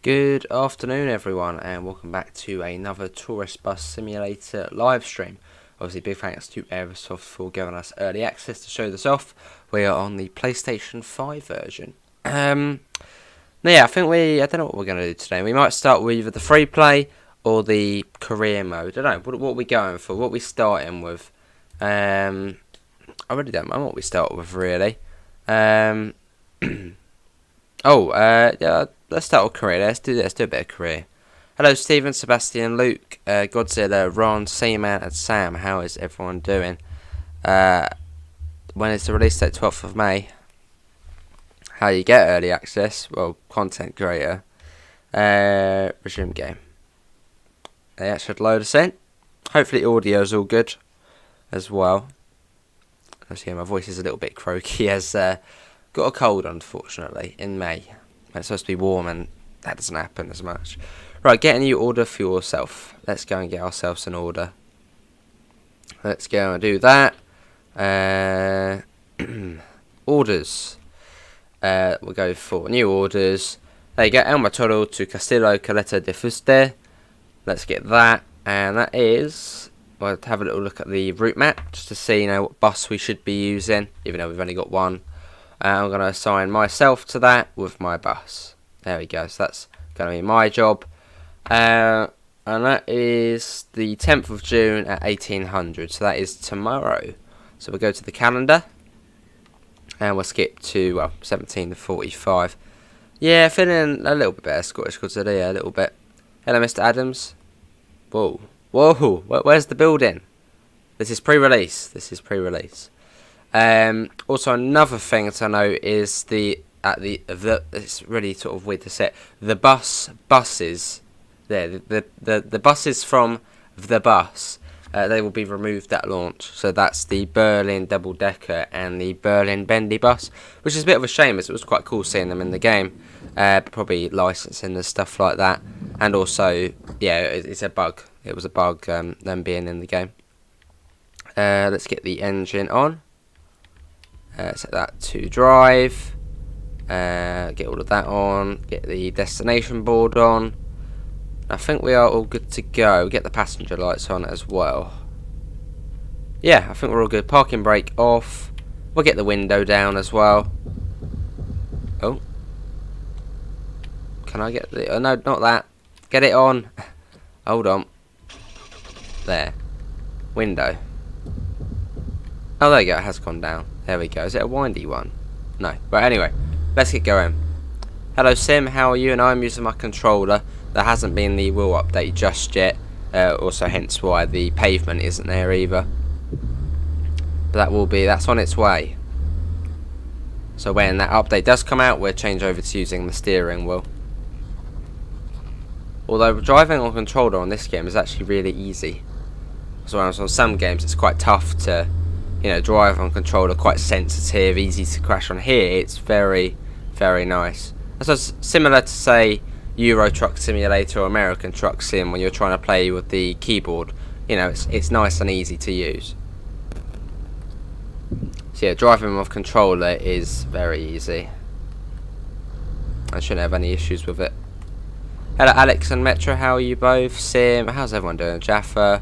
Good afternoon everyone, and welcome back to another Tourist Bus Simulator live stream. Obviously big thanks to Aerosoft for giving us early access to show this off. We are on the PlayStation 5 version. I think I don't know what we're going to do today. We might start with either the free play or the career mode. I don't know, what are we going for? What are we starting with? I really don't know what we start with really. Yeah, let's start with career. Let's do a bit of career. Hello, Stephen, Sebastian, Luke, Godzilla, Ron, Seaman, and Sam. How is everyone doing? When is the release date? 12th of May. How you get early access? Well, content creator. Resume game. That should load us in. Hopefully, audio's all good as well. As my voice is a little bit croaky as got a cold, unfortunately, in May. It's supposed to be warm and that doesn't happen as much. Right, get a new order for yourself. Let's go and get ourselves an order. Let's go and do that. Orders. We'll go for new orders. There you go, El Matoro to Castillo Caleta de Fuste. Let's get that. And that is... We'll have a little look at the route map just to see what bus we should be using, even though we've only got one. I'm going to assign myself to that with my bus. There we go. So that's going to be my job. And that is the 10th of June at 1800. So that is tomorrow. So we'll go to the calendar. And we'll skip to, 17:45. Yeah, feeling a little bit better. Scottish Godzilla, yeah, a little bit. Hello, Mr. Adams. Whoa. Whoa. Where's the building? This is pre-release. Also another thing to note is it's really sort of weird to say, the buses there, the buses from the bus, they will be removed at launch. So that's the Berlin double decker and the Berlin bendy bus, which is a bit of a shame as it was quite cool seeing them in the game, but probably licensing and stuff like that. And also, yeah, it's a bug. It was a bug, them being in the game. Let's get the engine on. Set that to drive. Get all of that on. Get the destination board on. I think we are all good to go. Get the passenger lights on as well. Yeah, I think we're all good. Parking brake off. We'll get the window down as well. Oh. Can I get the... Oh, no, not that. Get it on. Hold on. There. Window. Oh, there you go. It has gone down. There we go. Is it a windy one? No. But anyway, let's get going. Hello, Sim. How are you? And I'm using my controller. There hasn't been the wheel update just yet. Also, hence why the pavement isn't there either. But that's on its way. So when that update does come out, we'll change over to using the steering wheel. Although driving on controller on this game is actually really easy. So on some games it's quite tough to, drive on controller, quite sensitive, easy to crash on. Here it's very, very nice. So it's similar to, say, Euro Truck Simulator or American Truck Sim when you're trying to play with the keyboard. It's nice and easy to use. So yeah, driving with controller is very easy. I shouldn't have any issues with it. Hello Alex and Metro, how are you both? Sim, how's everyone doing? Jaffa,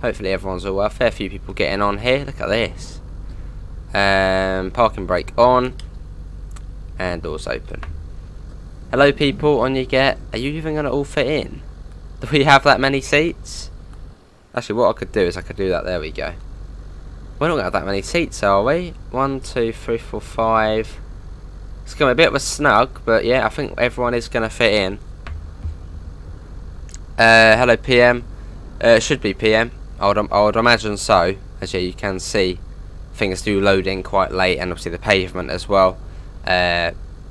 hopefully everyone's all well. Fair few people getting on here, look at this. Parking brake on. And doors open. Hello people, on you get. Are you even going to all fit in? Do we have that many seats? Actually, what I could do is I could do that, there we go. We're not going to have that many seats, are we? 1, 2, 3, 4, 5. It's going to be a bit of a snug, but yeah, I think everyone is going to fit in. Hello PM. Should be PM. I would imagine so. As yeah, you can see, things do load in quite late, and obviously the pavement as well,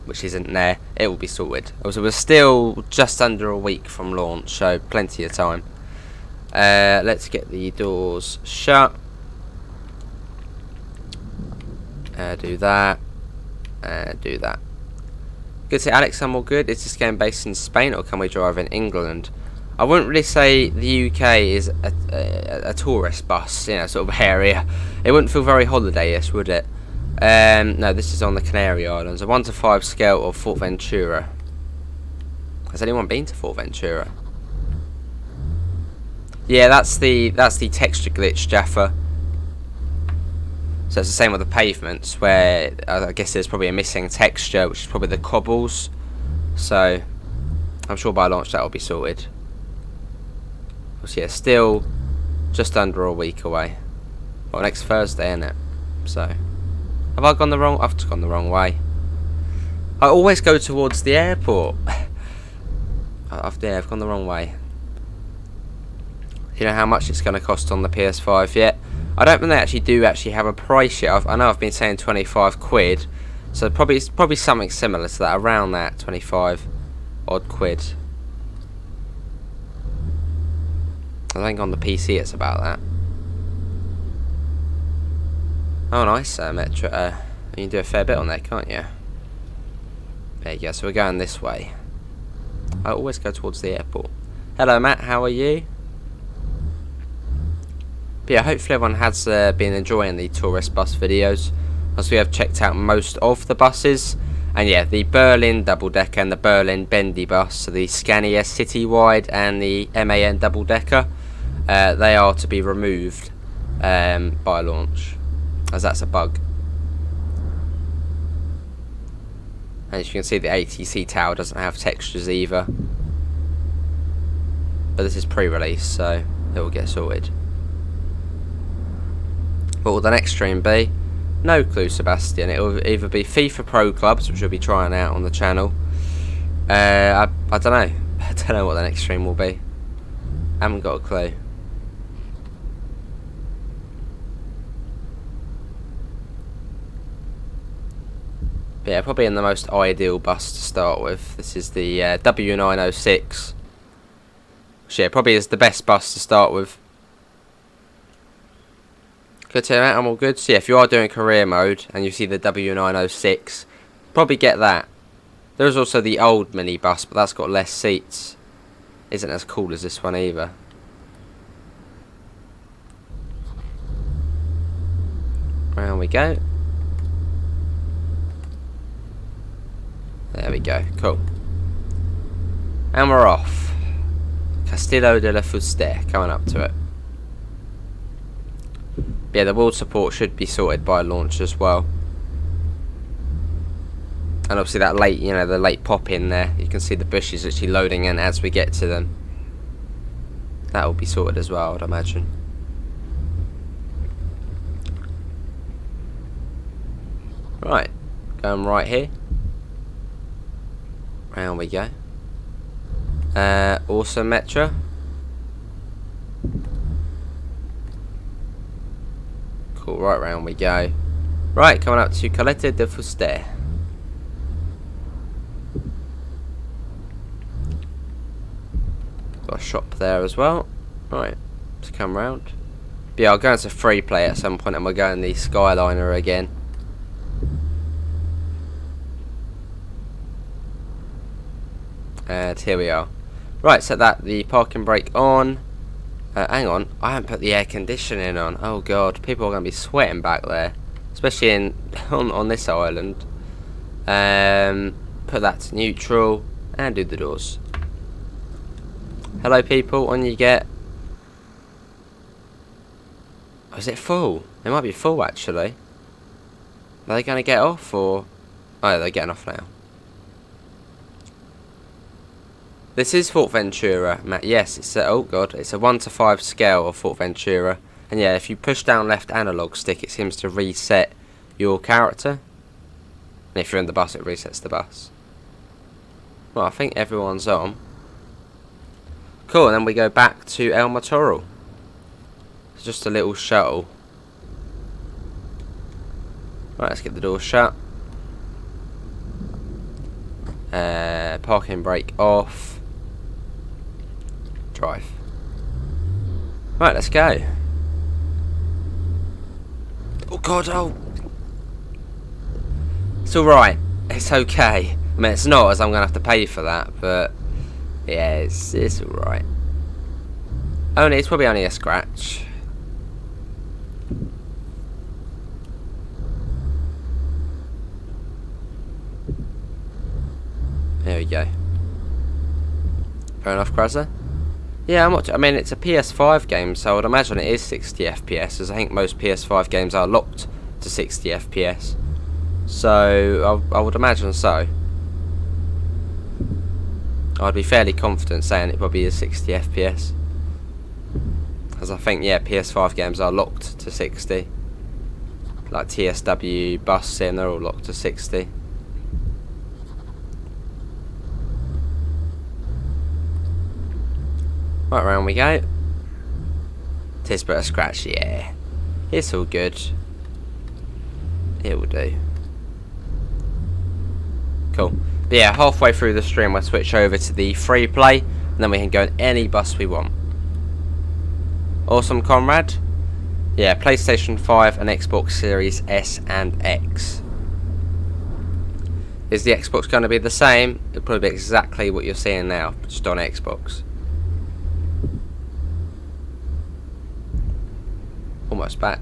which isn't there. It will be sorted. Also, we're still just under a week from launch, so plenty of time. Let's get the doors shut. Do that. Do that. Good to see Alex, I'm all good. Is this game based in Spain or can we drive in England? I wouldn't really say the UK is a tourist bus, you know, sort of area. It wouldn't feel very holiday-ish, would it? No, this is on the Canary Islands. A 1 to 5 scale of Fort Ventura. Has anyone been to Fort Ventura? Yeah, that's the texture glitch, Jaffa. So it's the same with the pavements, where I guess there's probably a missing texture, which is probably the cobbles. So I'm sure by launch that will be sorted. So yeah, still just under a week away. Well, next Thursday, isn't it? So have I gone the wrong? I've just gone the wrong way. I always go towards the airport. I've gone the wrong way. You know how much it's going to cost on the PS5 yet? I don't think they actually have a price yet. I know I've been saying 25 quid, so probably something similar to that, around that 25 odd quid. I think on the PC it's about that. Oh nice, Metro. You can do a fair bit on there, can't you? There you go, so we're going this way. I always go towards the airport. Hello Matt, how are you? But yeah, hopefully everyone has been enjoying the tourist bus videos, as we have checked out most of the buses. And yeah, the Berlin double-decker and the Berlin bendy bus, so the Scania Citywide and the MAN double-decker, they are to be removed by launch, as that's a bug. And as you can see, the ATC tower doesn't have textures either. But this is pre-release, so it will get sorted. What will the next stream be? No clue, Sebastian. It will either be FIFA Pro Clubs, which we'll be trying out on the channel. I don't know. I don't know what the next stream will be. Haven't got a clue. But yeah, probably in the most ideal bus to start with. This is the W906. Which yeah, probably is the best bus to start with. Good to hear that, I'm all good. So yeah, if you are doing career mode and you see the W906, probably get that. There is also the old minibus, but that's got less seats. Isn't as cool as this one either. Round we go. There we go, cool. And we're off. Castillo de la Fuste, coming up to it. Yeah, the wheel support should be sorted by launch as well. And obviously that late, you know, the late pop in there, you can see the bushes actually loading in as we get to them. That will be sorted as well, I'd imagine. Right, going right here. Round we go. Awesome Metro. Cool, right round we go. Right, coming up to Caleta de Fuste. Got a shop there as well. Right, let's come round. But yeah, I'll go into free play at some point and we'll go in the Skyliner again. And here we are. Right, set the parking brake on. Hang on, I haven't put the air conditioning on. Oh god, people are going to be sweating back there, especially on this island. Put that to neutral and do the doors. Hello people, on you get. Oh, is it full? It might be full actually. Are they going to get off or? Oh, they're getting off now. This is Fort Ventura, Matt. Yes, it's a, oh god, it's a 1 to 5 scale of Fort Ventura. And yeah, if you push down left analog stick, it seems to reset your character. And if you're in the bus, it resets the bus. Well, I think everyone's on. Cool, and then we go back to El Motorol. It's just a little shuttle. Right, let's get the door shut. Parking brake off. Drive. Right, let's go. Oh god, oh. It's alright. It's okay. I mean, it's not, as I'm going to have to pay for that, but yeah, it's alright. It's probably only a scratch. There we go. Fair enough, Krasser. Yeah, I mean, it's a PS5 game, so I would imagine it is 60 FPS, as I think most PS5 games are locked to 60 FPS. So, I would imagine so. I'd be fairly confident saying it probably is 60 FPS. As I think, yeah, PS5 games are locked to 60. Like TSW, Bus Sim, they're all locked to 60. Right, round we go. Tis but a scratch, yeah. It's all good. It will do. Cool. But yeah, halfway through the stream we'll switch over to the free play, and then we can go in any bus we want. Awesome, comrade. Yeah, PlayStation 5 and Xbox Series S and X. Is the Xbox going to be the same? It'll probably be exactly what you're seeing now, just on Xbox. Almost back.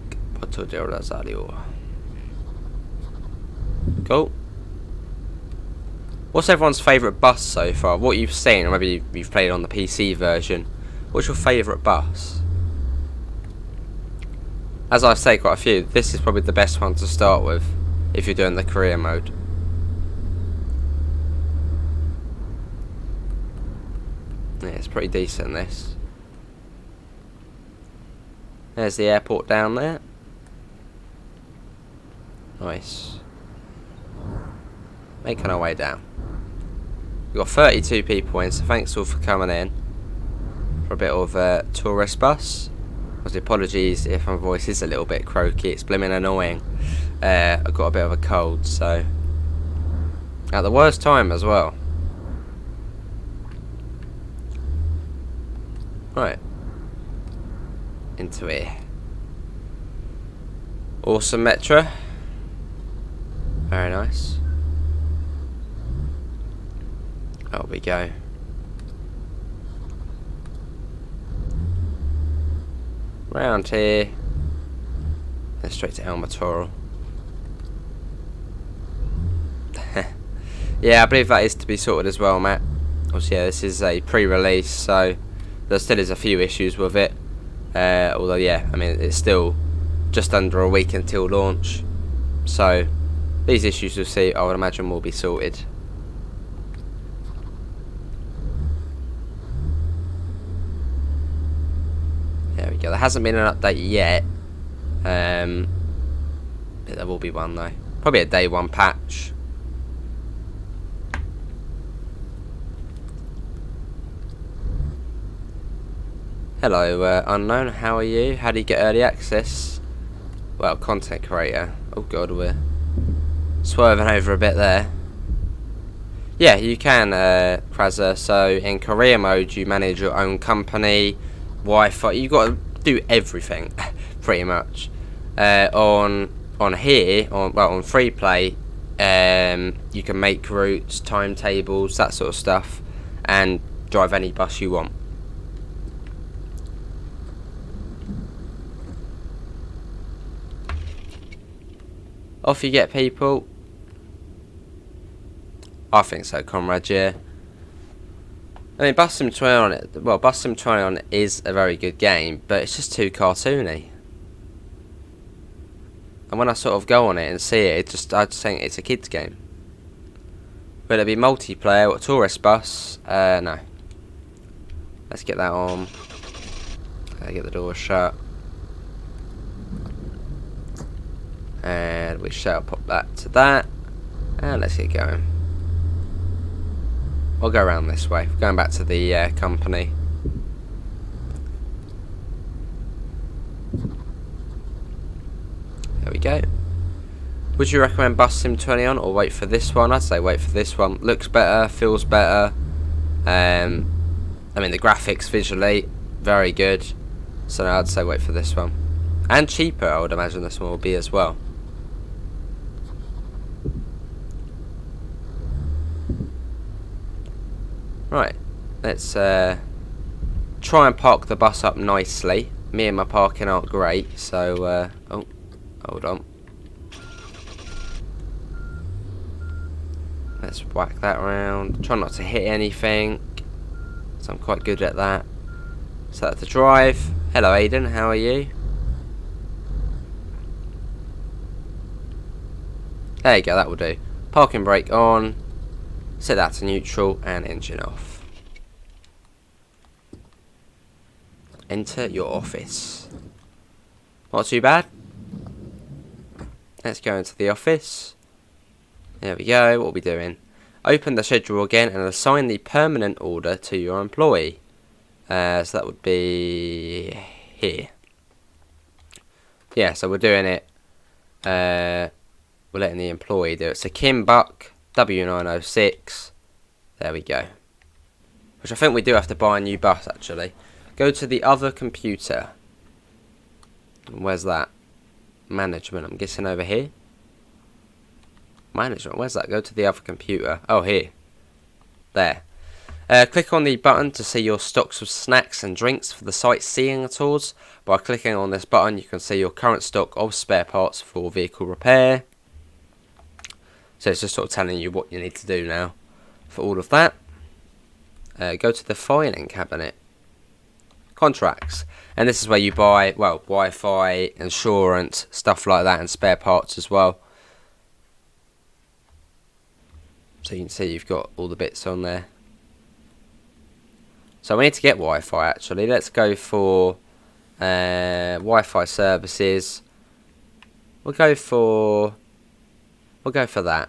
Cool. What's everyone's favourite bus so far? What you've seen, or maybe you've played on the PC version. What's your favourite bus? As I say quite a few, this is probably the best one to start with if you're doing the career mode. Yeah, it's pretty decent, this. There's the airport down there. Nice. Making our way down. We've got 32 people in, so thanks all for coming in for a bit of a tourist bus. Apologies if my voice is a little bit croaky, it's blimmin' annoying. I've got a bit of a cold, so at the worst time as well. Right. Into here. Awesome Metro. Very nice. Out we go. Round here. Then straight to El Motor. Yeah, I believe that is to be sorted as well, Matt. Obviously, yeah, this is a pre-release, so there still is a few issues with it. Although, yeah, I mean, it's still just under a week until launch. So, these issues we'll see, I would imagine, will be sorted. There we go. There hasn't been an update yet. But there will be one, though. Probably a day one patch. Hello, unknown. How are you? How do you get early access? Well, content creator. Oh god, we're swerving over a bit there. Yeah, you can, Krasser. So in career mode, you manage your own company, Wi-Fi. You got to do everything, pretty much. On here, on free play, you can make routes, timetables, that sort of stuff, and drive any bus you want. Off you get, people. I think so, comrade, yeah. I mean, Bus Sim 20 on it, well, Bus Sim 20 on it is a very good game, but it's just too cartoony. And when I sort of go on it and see it, I just think it's a kid's game. Will it be multiplayer or tourist bus? No. Let's get that on. Get the door shut. And we shall pop that to that. And let's get going. We'll go around this way. We're going back to the company. There we go. Would you recommend Bus Sim 20 on or wait for this one? I'd say wait for this one. Looks better, feels better. I mean, the graphics visually, very good. So I'd say wait for this one. And cheaper, I would imagine this one will be as well. Right, let's try and park the bus up nicely. Me and my parking aren't great, so oh, hold on. Let's whack that around. Try not to hit anything, so I'm quite good at that. Start to drive. Hello Aiden, how are you? There you go, that will do. Parking brake on. Set that to neutral and engine off. Enter your office. Not too bad. Let's go into the office. There we go, what are we doing? Open the schedule again and assign the permanent order to your employee. So that would be here. Yeah, so we're doing it. We're letting the employee do it. So Kim Buck, W906. There we go. Which I think we do have to buy a new bus actually. Go to the other computer. Where's that? Management, I'm guessing over here. Management, where's that? Go to the other computer. Oh, here. There. Click on the button to see your stocks of snacks and drinks for the sightseeing tours. By clicking on this button, you can see your current stock of spare parts for vehicle repair. So it's just sort of telling you what you need to do now for all of that. Go to the filing cabinet. Contracts. And this is where you buy, well, Wi-Fi, insurance, stuff like that, and spare parts as well. So you can see you've got all the bits on there. So we need to get Wi-Fi actually. Let's go for Wi-Fi services. We'll go for that.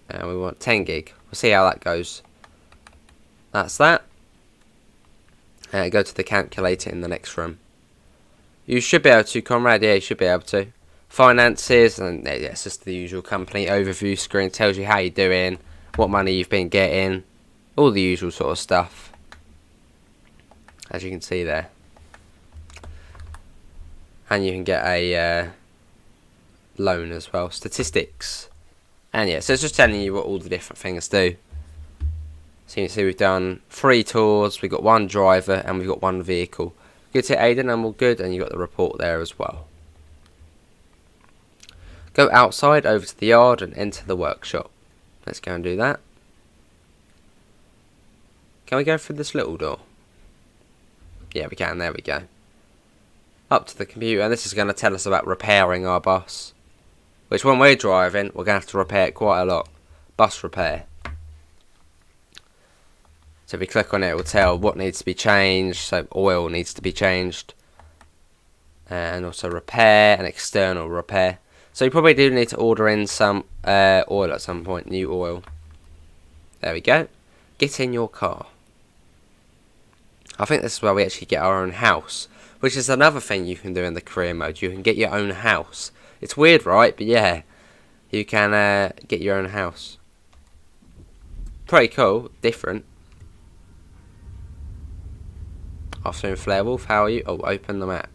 And we want 10 gig. We'll see how that goes. That's that. Go to the calculator in the next room. You should be able to, Conrad. Yeah, you should be able to. Finances, and yeah, it's just the usual company overview screen. Tells you how you're doing, what money you've been getting, all the usual sort of stuff, as you can see there. And you can get a loan as well. Statistics, and yeah, so it's just telling you what all the different things do. So you can see we've done 3 tours, we've got 1 driver, and we've got 1 vehicle. Good to Aiden, and all good, and you've got the report there as well. Go outside over to the yard and enter the workshop. Let's go and do that. Can we go through this little door? Yeah, we can. There we go. Up to the computer, and this is going to tell us about repairing our bus. Which when we're driving, we're going to have to repair it quite a lot. Bus repair. So if we click on it, it will tell what needs to be changed. So oil needs to be changed. And also repair and external repair. So you probably do need to order in some oil at some point, new oil. There we go. Get in your car. I think this is where we actually get our own house, which is another thing you can do in the career mode. You can get your own house. It's weird, right? But yeah, you can get your own house. Pretty cool, different. Afternoon Flare Wolf, how are you? Oh, open the map.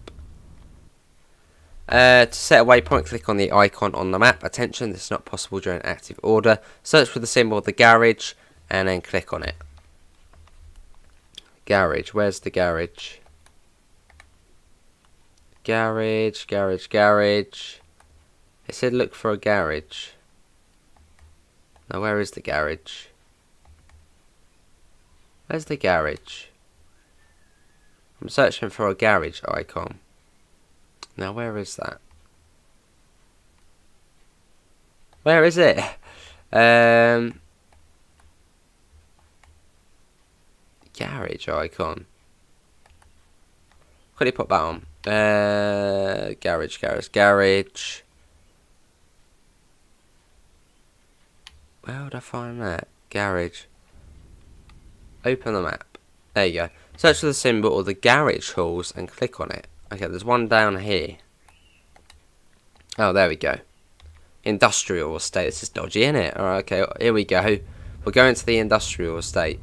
To set a waypoint, click on the icon on the map. Attention, this is not possible during active order. Search for the symbol of the garage and then click on it. Garage, where's the garage? Garage. It said look for a garage. Now where is the garage? Where's the garage? I'm searching for a garage icon. Now where is that? Where is it? Garage icon. Could you put that on? Garage. Where would I find that? Garage. Open the map. There you go. Search for the symbol or the garage halls and click on it. Okay, there's one down here. Oh, there we go. Industrial estate. This is dodgy, isn't it? Alright, okay, here we go. We're going to the industrial estate.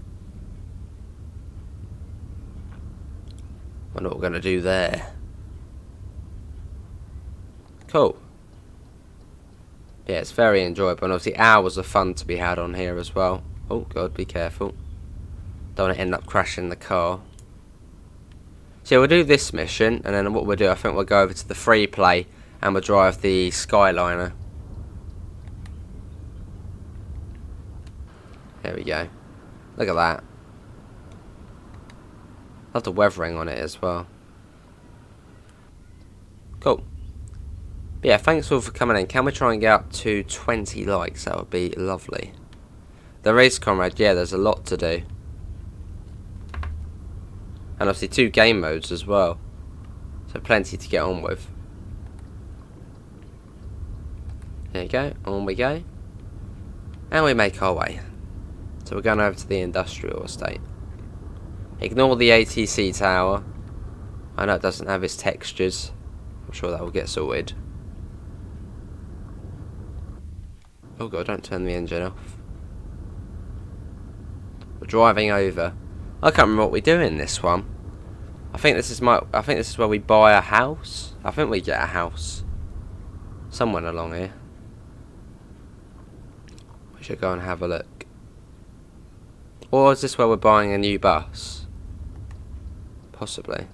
Wonder what we're going to do there. Cool. Yeah, it's very enjoyable. And obviously hours of fun to be had on here as well. Oh, God, be careful. Don't want to end up crashing the car. So we'll do this mission, and then what we'll do, I think we'll go over to the free play and we'll drive the Skyliner. There we go. Look at that. Love the weathering on it as well. Cool. But yeah, thanks all for coming in. Can we try and get up to 20 likes? That would be lovely. The race comrade, yeah, there's a lot to do. And obviously 2 game modes as well. So plenty to get on with. There you go, on we go. And we make our way. So we're going over to the industrial estate. Ignore the ATC tower. I know it doesn't have its textures. I'm sure that will get sorted. Oh god, don't turn the engine off. We're driving over. I can't remember what we do in this one. I think this is where we buy a house. I think we get a house somewhere along here. We should go and have a look. Or is this where we're buying a new bus? Possibly.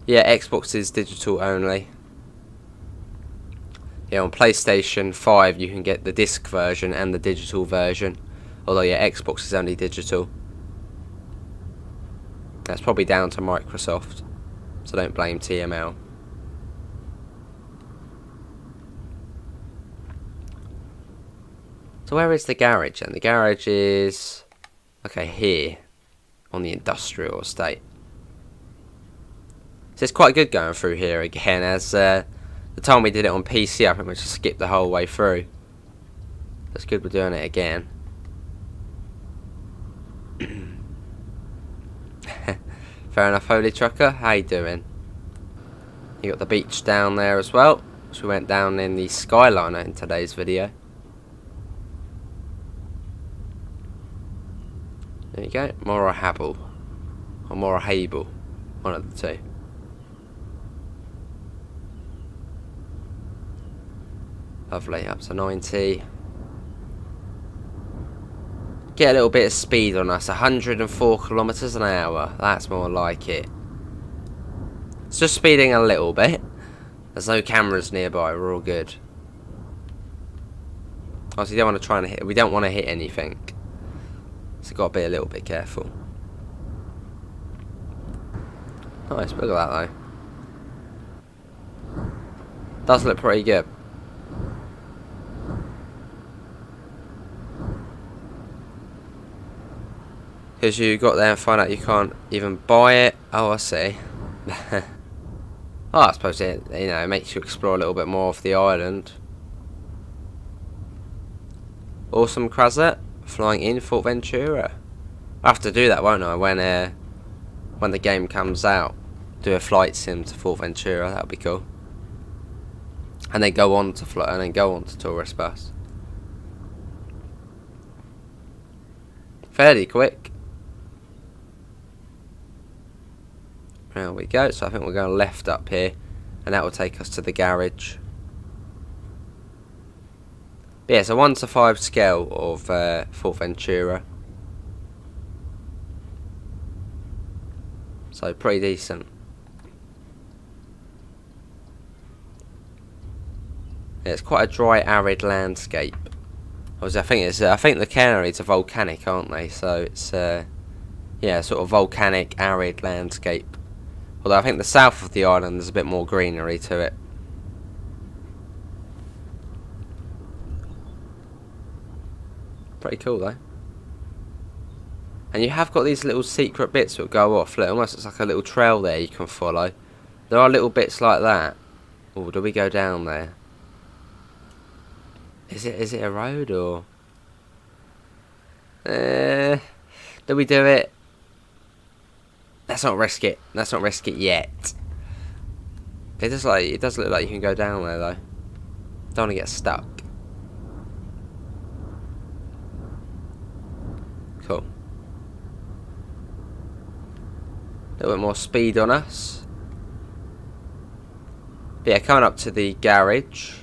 Yeah, Xbox is digital only. Yeah, on PlayStation 5 you can get the disc version and the digital version. Although yeah, Xbox is only digital. That's probably down to Microsoft. So don't blame TML. So where is the garage? And the garage is... okay, here. On the industrial estate. So it's quite good going through here again, as the time we did it on PC, I think we just skipped the whole way through. That's good we're doing it again. Fair enough, Holy Trucker. How you doing? You got the beach down there as well. So we went down in the Skyliner in today's video. There you go. Mora Habel. Or Mora Habel. One of the two. Lovely, up to 90. Get a little bit of speed on us. 104 kilometers an hour. That's more like it. It's just speeding a little bit. There's no cameras nearby. We're all good. Obviously, don't want to try and hit. We don't want to hit anything. So got to be a little bit careful. Nice, look at that though. Does look pretty good. Because you got there and find out you can't even buy it. Oh, I see. Oh, I suppose it, you know, it makes you explore a little bit more of the island. Awesome, Krazet. Flying in Fort Ventura. I have to do that, won't I? When the game comes out, do a flight sim to Fort Ventura. That'll be cool. And then go on to fly, and then go on to tourist bus. Fairly quick. There we go. So I think we're going left up here, and that will take us to the garage. But yeah, it's a 1 to 5 scale of Fort Ventura. So pretty decent. Yeah, it's quite a dry, arid landscape. Obviously, I think the Canaries are volcanic, aren't they? So it's yeah, sort of volcanic, arid landscape. Although I think the south of the island there's a bit more greenery to it. Pretty cool though. And you have got these little secret bits that go off. Look, almost looks like a little trail there you can follow. There are little bits like that. Oh, do we go down there? Is it a road or? Do we do it? Let's not risk it. Let's not risk it yet. It does look like you can go down there though. Don't want to get stuck. Cool. A little bit more speed on us. But yeah, coming up to the garage.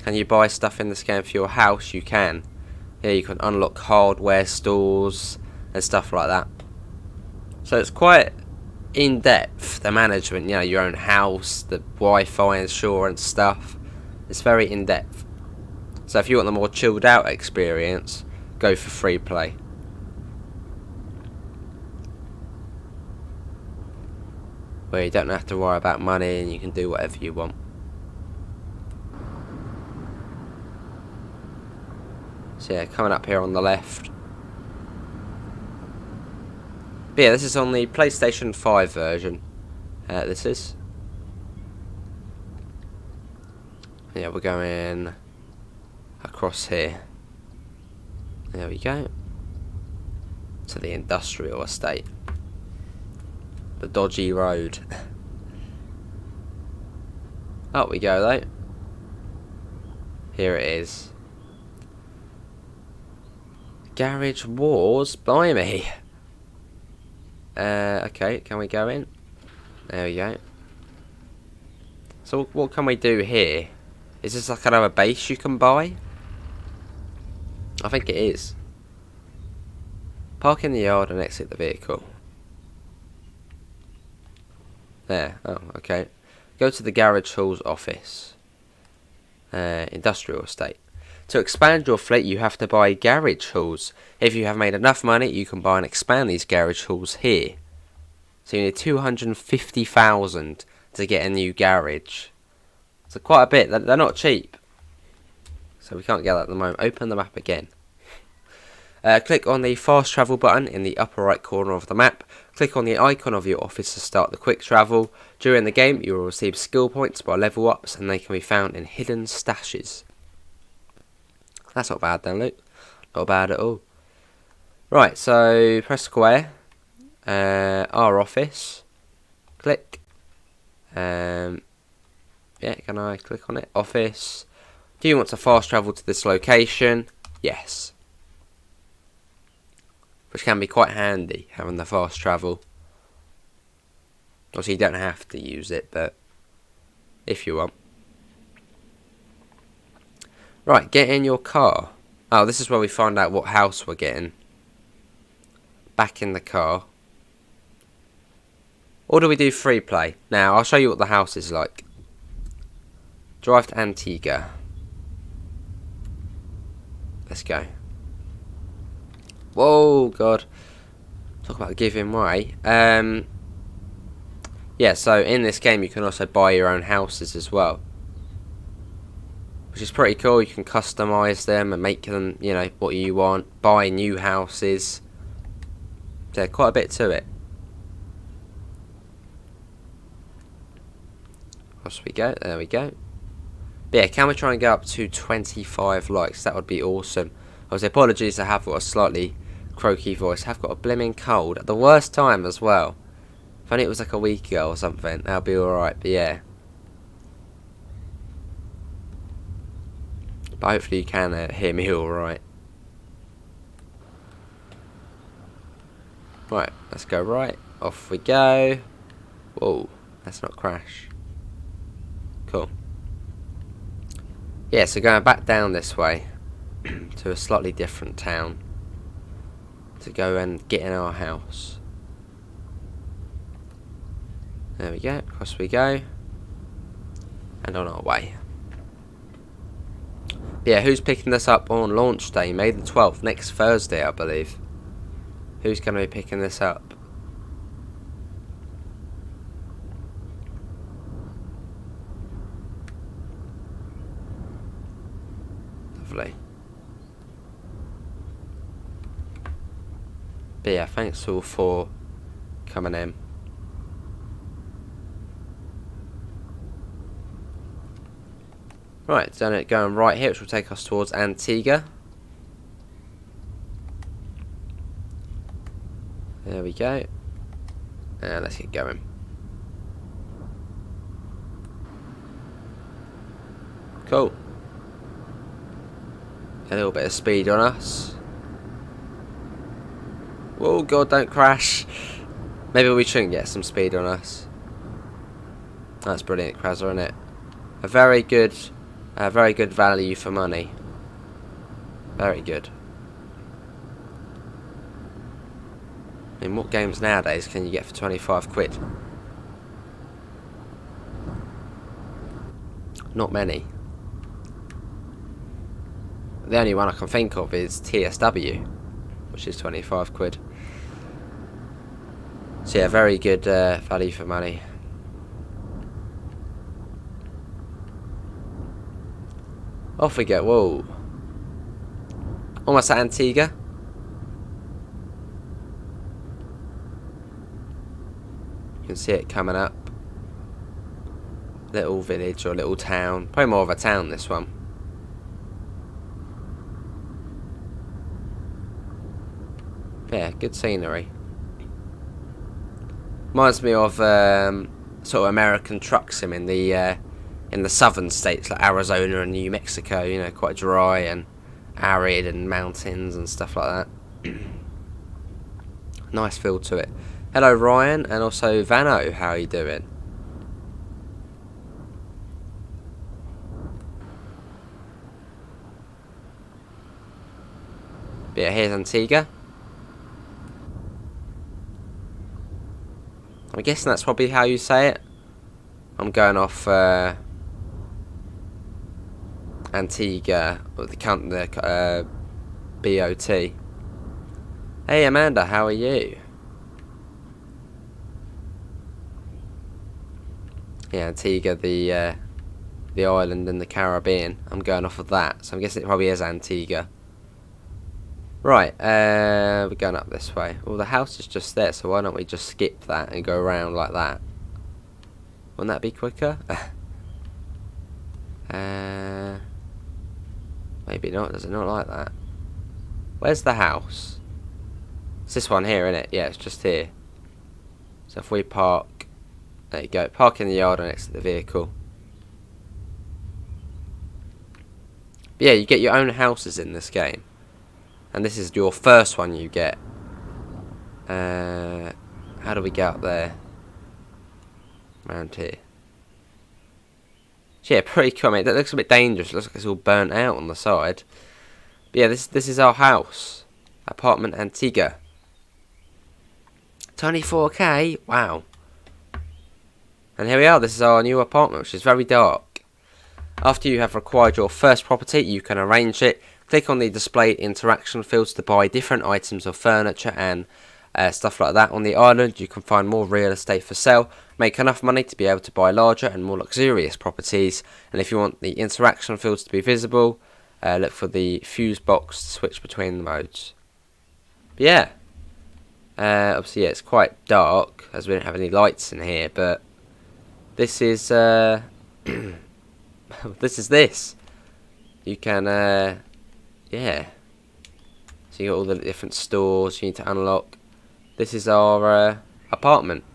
Can you buy stuff in this game for your house? You can. Yeah, you can unlock hardware stores and stuff like that. So it's quite in depth, the management, you know, your own house, the Wi-Fi insurance stuff. It's very in depth. So if you want the more chilled out experience, go for free play. Where you don't have to worry about money and you can do whatever you want. So yeah, coming up here on the left. But yeah, this is on the PlayStation 5 version. This is. Yeah, we're going across here. There we go. To the industrial estate. The dodgy road. Up we go though. Here it is. Garage Wars, blimey. Okay, can we go in? There we go. So what can we do here? Is this like another base you can buy? I think it is. Park in the yard and exit the vehicle. There, oh, okay. Go to the garage hall's office. Industrial estate. To expand your fleet, you have to buy garage halls. If you have made enough money, you can buy and expand these garage halls here. So you need 250,000 to get a new garage. So quite a bit. They're not cheap. So we can't get that at the moment. Open the map again. Click on the fast travel button in the upper right corner of the map. Click on the icon of your office to start the quick travel. During the game, you will receive skill points by level ups, and they can be found in hidden stashes. That's not bad then, Luke. Not bad at all. Right, so press square. Our office. Click. Yeah, can I click on it? Office. Do you want to fast travel to this location? Yes. Which can be quite handy, having the fast travel. Obviously you don't have to use it, but if you want. Right, get in your car. Oh, this is where we find out what house we're getting. Back in the car. Or do we do free play? Now, I'll show you what the house is like. Drive to Antigua. Let's go. Whoa, God. Talk about giving way. Yeah, so in this game you can also buy your own houses as well. Which is pretty cool. You can customise them and make them, you know, what you want. Buy new houses. There's quite a bit to it. Across we go. There we go. But yeah, can we try and go up to 25 likes? That would be awesome. Obviously, apologies, I have got a slightly croaky voice. I have got a blimmin' cold at the worst time as well. If only it was like a week ago or something, that'll be alright, but yeah. But hopefully you can hear me alright. Right, let's go right. Off we go. Whoa, let's not crash. Cool. Yeah, so going back down this way to a slightly different town to go and get in our house. There we go, across we go. And on our way. Yeah, who's picking this up on launch day, May the 12th, next Thursday, I believe. Who's going to be picking this up? Lovely. But yeah, thanks all for coming in. Right, done it going right here, which will take us towards Antigua. There we go. And let's get going. Cool. A little bit of speed on us. Oh God, don't crash. Maybe we shouldn't get some speed on us. That's brilliant, Krasser, isn't it? A very good Very good value for money. Very good. I mean, what games nowadays can you get for 25 quid? Not many. The only one I can think of is TSW, which is 25 quid. So yeah, very good value for money. Off we go. Whoa. Almost at Antigua. You can see it coming up. Little village or little town. Probably more of a town, this one. Yeah, good scenery. Reminds me of sort of American truck sim in the southern states like Arizona and New Mexico. You know, quite dry and arid and mountains and stuff like that. Nice feel to it. Hello Ryan, and also Vano, how are you doing? But yeah, here's Antigua. I'm guessing that's probably how you say it. I'm going off Antigua, with the BOT. Hey Amanda, how are you? Yeah, Antigua, the island in the Caribbean. I'm going off of that, so I'm guessing it probably is Antigua. Right, we're going up this way. Well, the house is just there, so why don't we just skip that and go around like that? Wouldn't that be quicker? Maybe not. Does it not like that? Where's the house? It's this one here, isn't it? Yeah, it's just here. So if we park... There you go. Park in the yard next to the vehicle. But yeah, you get your own houses in this game. And this is your first one you get. How do we get up there? Around here. So yeah, pretty cool. I mean, that looks a bit dangerous. It looks like it's all burnt out on the side. But yeah, this is our house. Apartment Antigua. 24k? Wow. And here we are. This is our new apartment, which is very dark. After you have acquired your first property, you can arrange it. Click on the displayed interaction fields to buy different items of furniture and stuff like that. On the island, you can find more real estate for sale. Make enough money to be able to buy larger and more luxurious properties. And if you want the interaction fields to be visible, look for the fuse box to switch between the modes. But yeah. Obviously, yeah, it's quite dark, as we don't have any lights in here, but this is this. You can yeah. So you got all the different stores you need to unlock. This is our apartment,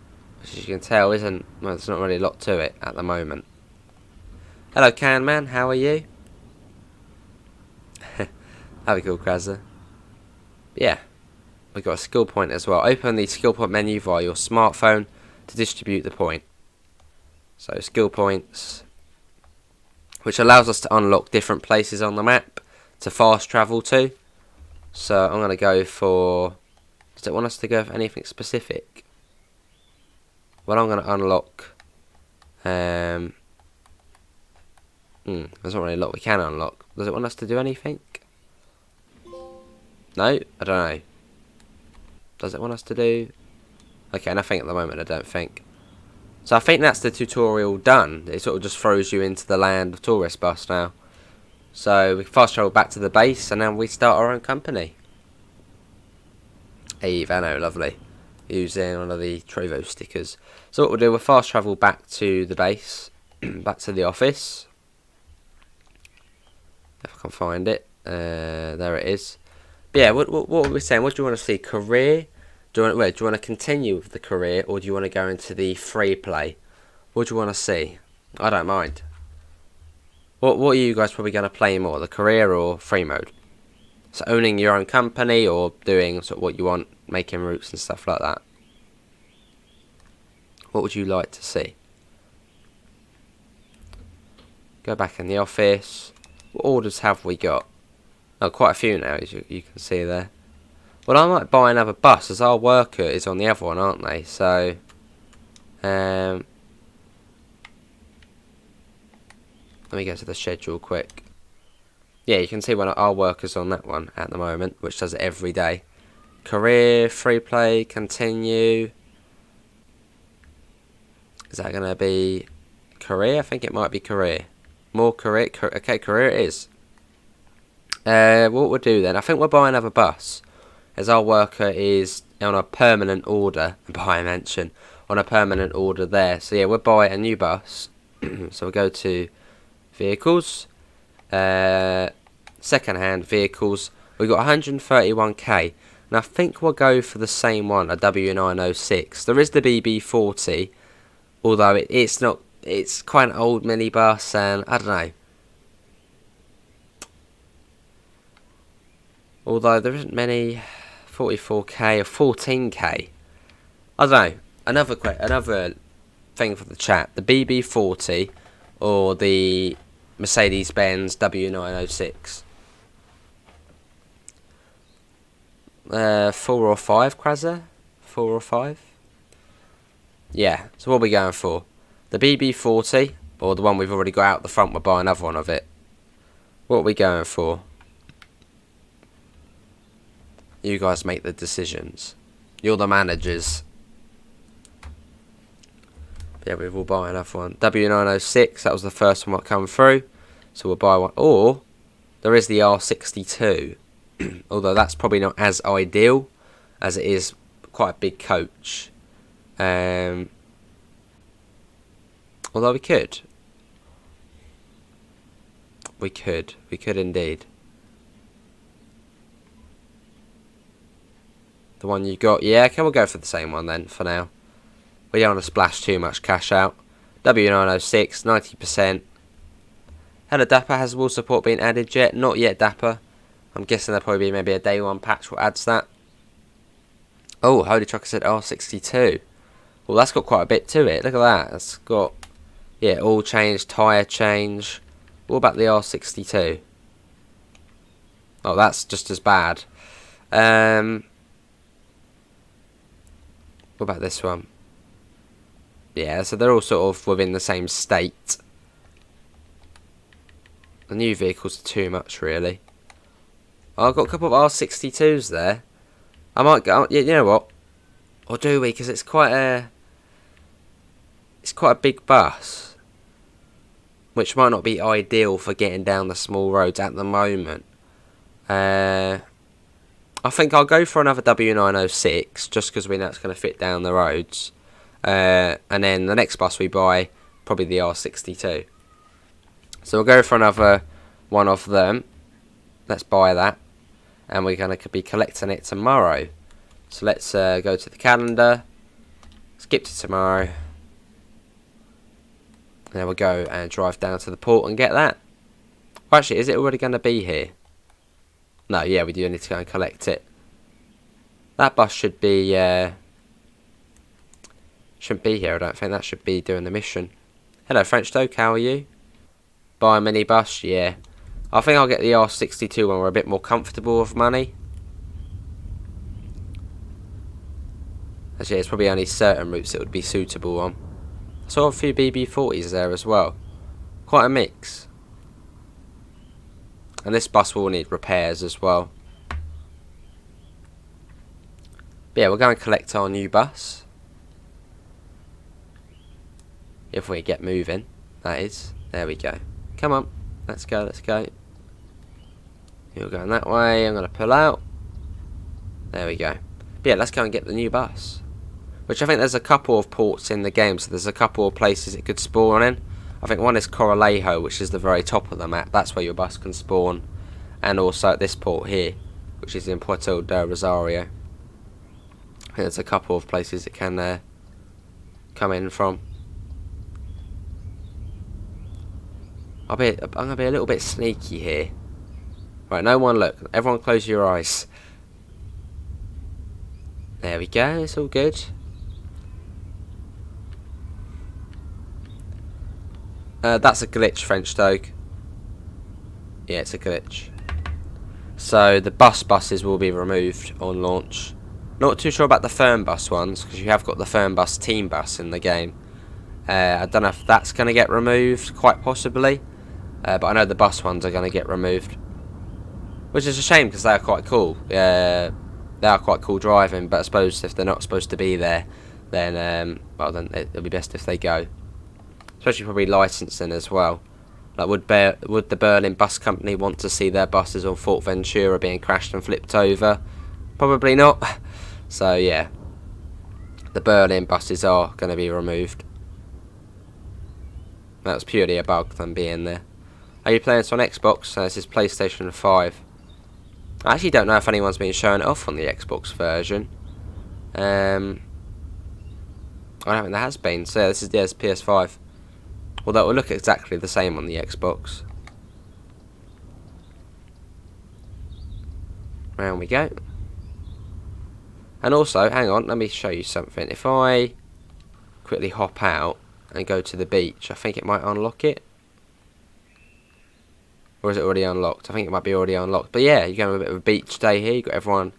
which as you can tell isn't, well, there's not really a lot to it at the moment. Hello Can Man, how are you? That'd be cool, Krazza. Yeah. We've got a skill point as well. Open the skill point menu via your smartphone to distribute the point. So skill points, which allows us to unlock different places on the map to fast travel to. So I'm going to go for... Does it want us to go for anything specific? Well, I'm going to unlock... there's not really a lot we can unlock. Does it want us to do anything? No? I don't know. Does it want us to do... Okay, nothing at the moment, I don't think. So I think that's the tutorial done. It sort of just throws you into the land of Tourist Bus now. So we fast travel back to the base and then we start our own company. Hey Vano, lovely. Using one of the Trovo stickers. So what we'll do, we'll fast travel back to the base. Back to the office. If I can find it. There it is. But yeah, what were we saying? What do you want to see? Career? Do you want to continue with the career, or do you want to go into the free play? What do you want to see? I don't mind. What are you guys probably going to play more, the career or free mode? So owning your own company or doing sort of what you want, making routes and stuff like that. What would you like to see? Go back in the office. What orders have we got? Oh, quite a few now, as you can see there. Well, I might buy another bus, as our worker is on the other one, aren't they? So, let me go to the schedule quick. Yeah, you can see when our worker's on that one at the moment, which does it every day. Career, free play, continue. Is that going to be career? I think it might be career. More career. Okay, career it is. What we'll do then, I think we'll buy another bus, as our worker is on a permanent order, by mention, on a permanent order there. So yeah, we'll buy a new bus. So we'll go to vehicles, second-hand vehicles. We've got 131k, and I think we'll go for the same one, a W906. There is the BB40, although it's not. It's quite an old minibus, and I don't know. Although there isn't many 44k or 14k. I don't know. Another thing for the chat. The BB40 or the Mercedes-Benz W906. 4 or 5, Krazer? 4 or 5? Yeah, so what are we going for? The BB40 or the one we've already got out the front, we'll buy another one of it. What are we going for? You guys make the decisions. You're the managers. Yeah, we will buy another one. W906, that was the first one that come through. So we'll buy one. Or, there is the R62. Although that's probably not as ideal, as it is quite a big coach. Although we could. We could indeed. The one you got, yeah, okay, we'll go for the same one then, for now. We don't want to splash too much cash out. W906, 90%. Hello Dapper, has wall support been added yet? Not yet, Dapper. I'm guessing there'll probably be maybe a day one patch that adds that. Oh, Holy Trucker said R62. Well, that's got quite a bit to it. Look at that. It's got, yeah, oil change, tyre change. What about the R62? Oh, that's just as bad. What about this one? Yeah, so they're all sort of within the same state. The new vehicles are too much, really. Oh, I've got a couple of R62s there. I might go. Yeah, you know what? Or do we? Because it's quite a big bus, which might not be ideal for getting down the small roads at the moment. I think I'll go for another W906 just because we know it's going to fit down the roads. And then the next bus we buy, probably the R62. So we'll go for another one of them. Let's buy that. And we're going to be collecting it tomorrow. So let's go to the calendar. Skip to tomorrow. There we go, and drive down to the port and get that. Well, actually, is it already going to be here? No, yeah, we do need to go and collect it. That bus should be, shouldn't be here, I don't think. That should be doing the mission. Hello, French Doke, how are you? Buy a minibus, yeah. I think I'll get the R62 when we're a bit more comfortable with money. Actually, it's probably only certain routes it would be suitable on. I saw a few BB40s there as well. Quite a mix. And this bus will need repairs as well. But yeah, we'll go and collect our new bus. If we get moving, that is. There we go. Come on. Let's go, let's go. You're going that way. I'm going to pull out. There we go. But yeah, let's go and get the new bus. Which I think there's a couple of ports in the game. So there's a couple of places it could spawn in. I think one is Corralejo, which is the very top of the map. That's where your bus can spawn. And also at this port here, which is in Puerto del Rosario. I think there's a couple of places it can come in from. I'm going to be a little bit sneaky here. Right, no one look. Everyone close your eyes. There we go, it's all good. That's a glitch, French Stoke. Yeah, it's a glitch. So the buses will be removed on launch. Not too sure about the Fernbus ones, because you have got the Fernbus team bus in the game. I don't know if that's going to get removed, quite possibly. But I know the bus ones are going to get removed. Which is a shame, because they are quite cool. They are quite cool driving, but I suppose if they're not supposed to be there, then, well, then it'll be best if they go. Especially probably licensing as well. Like, would the Berlin Bus Company want to see their buses on Fort Ventura being crashed and flipped over? Probably not. So, yeah. The Berlin buses are going to be removed. That was purely a bug, them being there. Are you playing this on Xbox? This is PlayStation 5. I actually don't know if anyone's been showing it off on the Xbox version. I don't think there has been. So, yeah, this is PS5. Although it will look exactly the same on the Xbox. Round we go. And also, hang on, let me show you something. If I quickly hop out and go to the beach, I think it might unlock it. Or is it already unlocked? I think it might be already unlocked. But yeah, you're going to a bit of a beach day here. You've got everyone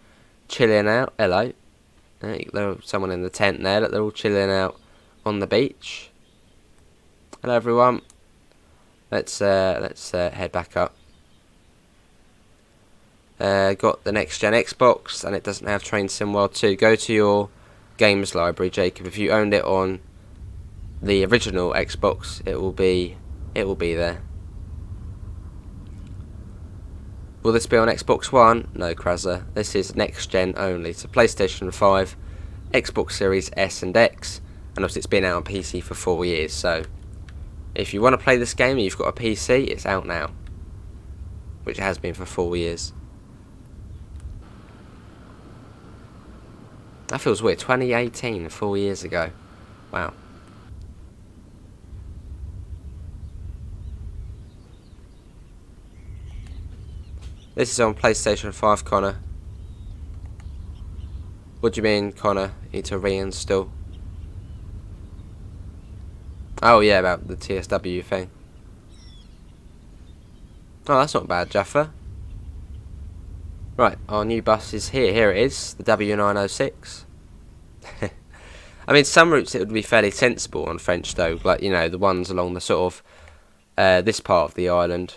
chilling out. Hello. There's someone in the tent there. Look, they're all chilling out on the beach. Hello everyone. Let's head back up. Got the next gen Xbox, and it doesn't have Train Sim World 2. Go to your games library, Jacob. If you owned it on the original Xbox, it will be there. Will this be on Xbox One? No, Kraza. This is next gen only. So PlayStation 5, Xbox Series S and X, and obviously it's been out on PC for 4 years. So if you want to play this game and you've got a PC, it's out now. Which it has been for 4 years. That feels weird. 2018, 4 years ago. Wow. This is on PlayStation 5, Connor. What do you mean, Connor? You need to reinstall. Oh yeah, about the TSW thing. Oh, that's not bad, Jaffa. Right, our new bus is here. Here it is, the W906. I mean, some routes it would be fairly sensible on French Stoke, like, you know, the ones along the sort of this part of the island.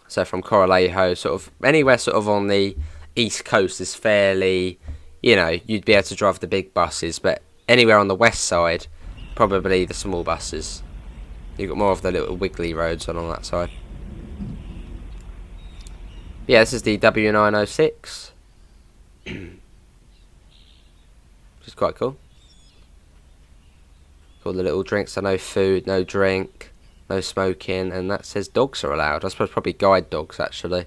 So from Coralejo, sort of anywhere sort of on the east coast is fairly, you know, you'd be able to drive the big buses, but anywhere on the west side, probably the small buses. You've got more of the little wiggly roads on that side. Yeah, this is the W906. Which is quite cool. Got the little drinks, so no food, no drink, no smoking, and that says dogs are allowed. I suppose probably guide dogs, actually.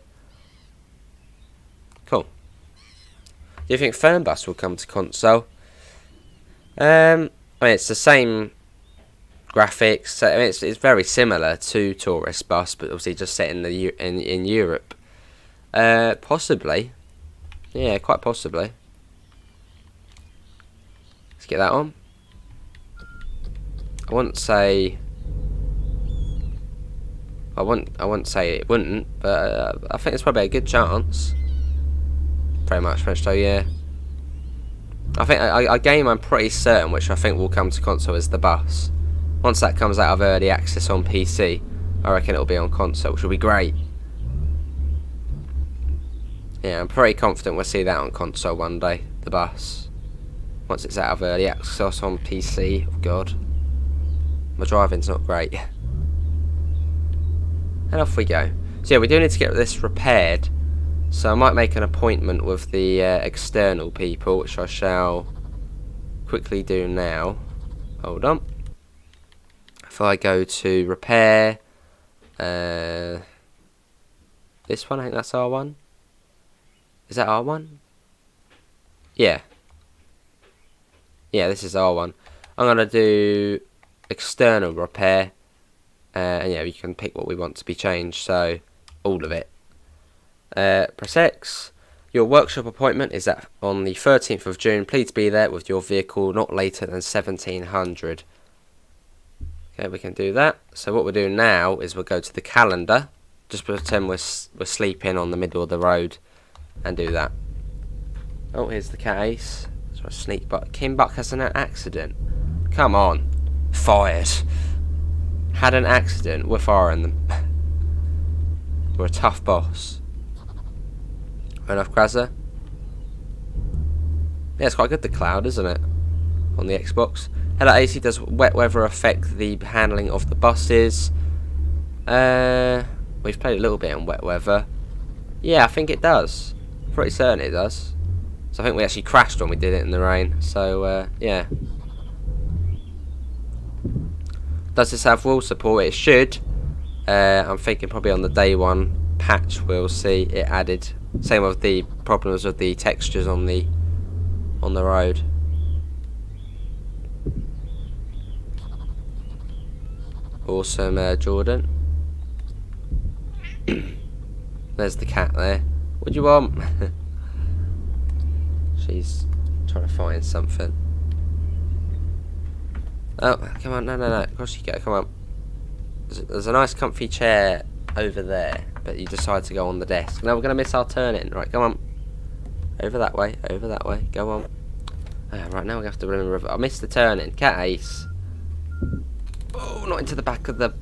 Cool. Do you think Fernbus will come to console? I mean, it's the same graphics. I mean, it's very similar to Tourist Bus, but obviously just set in in Europe. Possibly. Yeah, quite possibly. Let's get that on. I wouldn't say it wouldn't, but I think it's probably a good chance. Pretty much, French, yeah. I think a game I'm pretty certain which I think will come to console is The Bus. Once that comes out of early access on PC, I reckon it'll be on console, which will be great. Yeah, I'm pretty confident we'll see that on console one day, The Bus. Once it's out of early access on PC, oh god. My driving's not great. And off we go. So yeah, we do need to get this repaired. So I might make an appointment with the external people, which I shall quickly do now. Hold on. If I go to repair, this one, I think that's R1. Is that R1? Yeah. Yeah, this is R1. I'm going to do external repair. And yeah, we can pick what we want to be changed. So, all of it. Press X. Your workshop appointment is on the 13th of June. Please be there with your vehicle not later than 1700. Okay, we can do that. So what we're doing now is we'll go to the calendar. Just pretend we're sleeping on the middle of the road and do that. Oh, here's the case. So a sneak bug. Kim Buck has an accident. Come on. Fired. Had an accident. We're firing them. We're a tough boss. Fair enough, Krasser. Yeah, it's quite good, the cloud, isn't it? On the Xbox. Hello, AC. Does wet weather affect the handling of the buses? We've played a little bit in wet weather. Yeah, I think it does. Pretty certain it does. So I think we actually crashed when we did it in the rain. So, yeah. Does this have wall support? It should. I'm thinking probably on the day one patch we'll see it added. Same with the problems with the textures on the road. Awesome, Jordan. There's the cat there. What do you want? She's trying to find something. Oh, come on, no. Of course you go, come on. There's a nice comfy chair over there, but you decide to go on the desk. No, we're going to miss our turn-in. Right, come on. Over that way, go on. Right, now we have to remember. I missed the turn-in. Cat Ace. Oh, not into the back of the...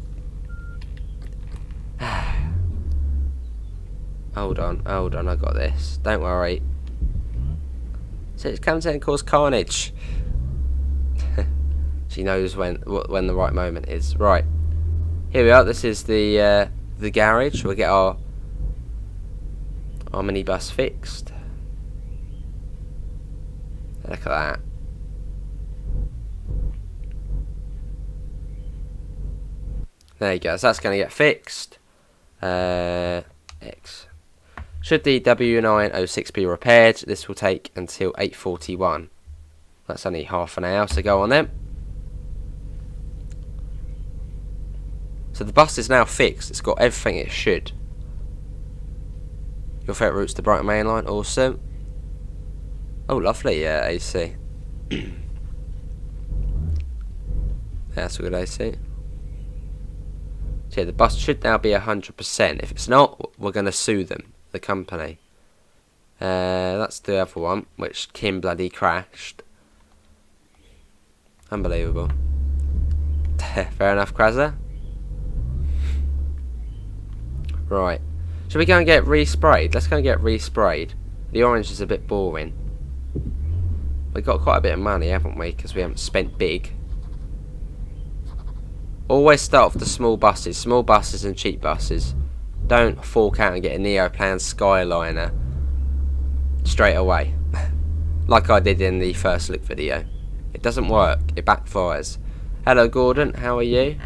Hold on, I got this. Don't worry. So it comes in and cause carnage. She knows when the right moment is. Right. Here we are. This is the garage. We'll get our minibus fixed. Look at that. There you go. So that's going to get fixed. X. Should the W906 be repaired, this will take until 8:41. That's only half an hour, so go on then. So the bus is now fixed. It's got everything it should. Your favourite route's the Brighton Main Line. Awesome. Oh, lovely, yeah, AC. That's a good AC. So yeah, the bus should now be 100%. If it's not, we're going to sue them, the company. That's the other one, which Kim bloody crashed. Unbelievable. Fair enough, Krasser. Right. Should we go and get resprayed? Let's go and get resprayed. The orange is a bit boring. We've got quite a bit of money, haven't we? Because we haven't spent big. Always start off the small buses and cheap buses. Don't fork out and get a Neoplan Skyliner straight away. Like I did in the first look video. It doesn't work, it backfires. Hello Gordon, how are you?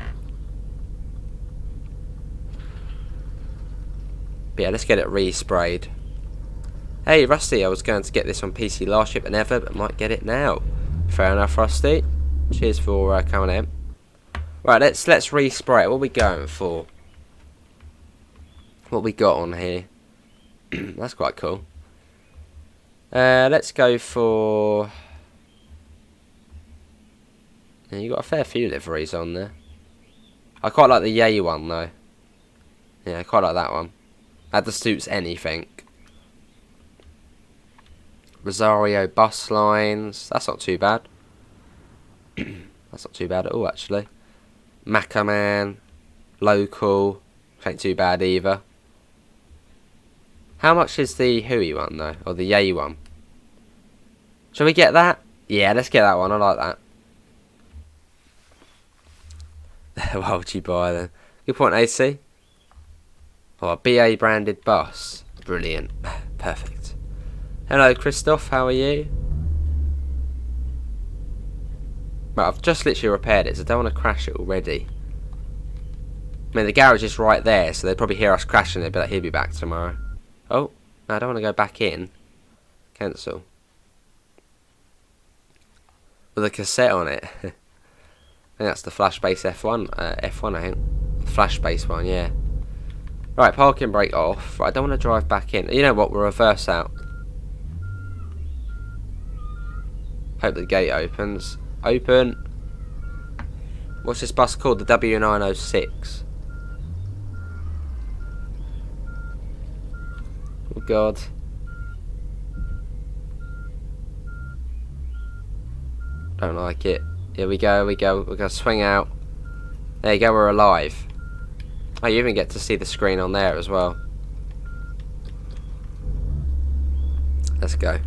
But yeah, let's get it resprayed. Hey Rusty, I was going to get this on PC last year but never, but might get it now. Fair enough, Rusty. Cheers for coming in. Right, let's respray it. What are we going for? What we got on here? That's quite cool. Let's go for... Yeah, you got a fair few liveries on there. I quite like the Yay one though. Yeah, I quite like that one. That just suits anything. Rosario bus lines. That's not too bad. That's not too bad at all, actually. Mackerman. Local. Ain't too bad either. How much is the Hui one, though? Or the Yay one? Shall we get that? Yeah, let's get that one. I like that. Why would you buy then? Good point, AC. Oh, a BA branded bus. Brilliant. Perfect. Hello, Christoph. How are you? Well, I've just literally repaired it, so I don't want to crash it already. I mean, the garage is right there, so they'd probably hear us crashing it, but like, he'll be back tomorrow. Oh, no, I don't want to go back in. Cancel. With a cassette on it. I think that's the Flash Base F1. F1, I think. Flash Base one, yeah. Right, parking brake off. Right, I don't want to drive back in. You know what? We'll reverse out. Hope the gate opens. Open. What's this bus called? The W906. Oh god. Don't like it. Here we go, We're gonna swing out. There you go, we're alive. Oh, you even get to see the screen on there as well. Let's go.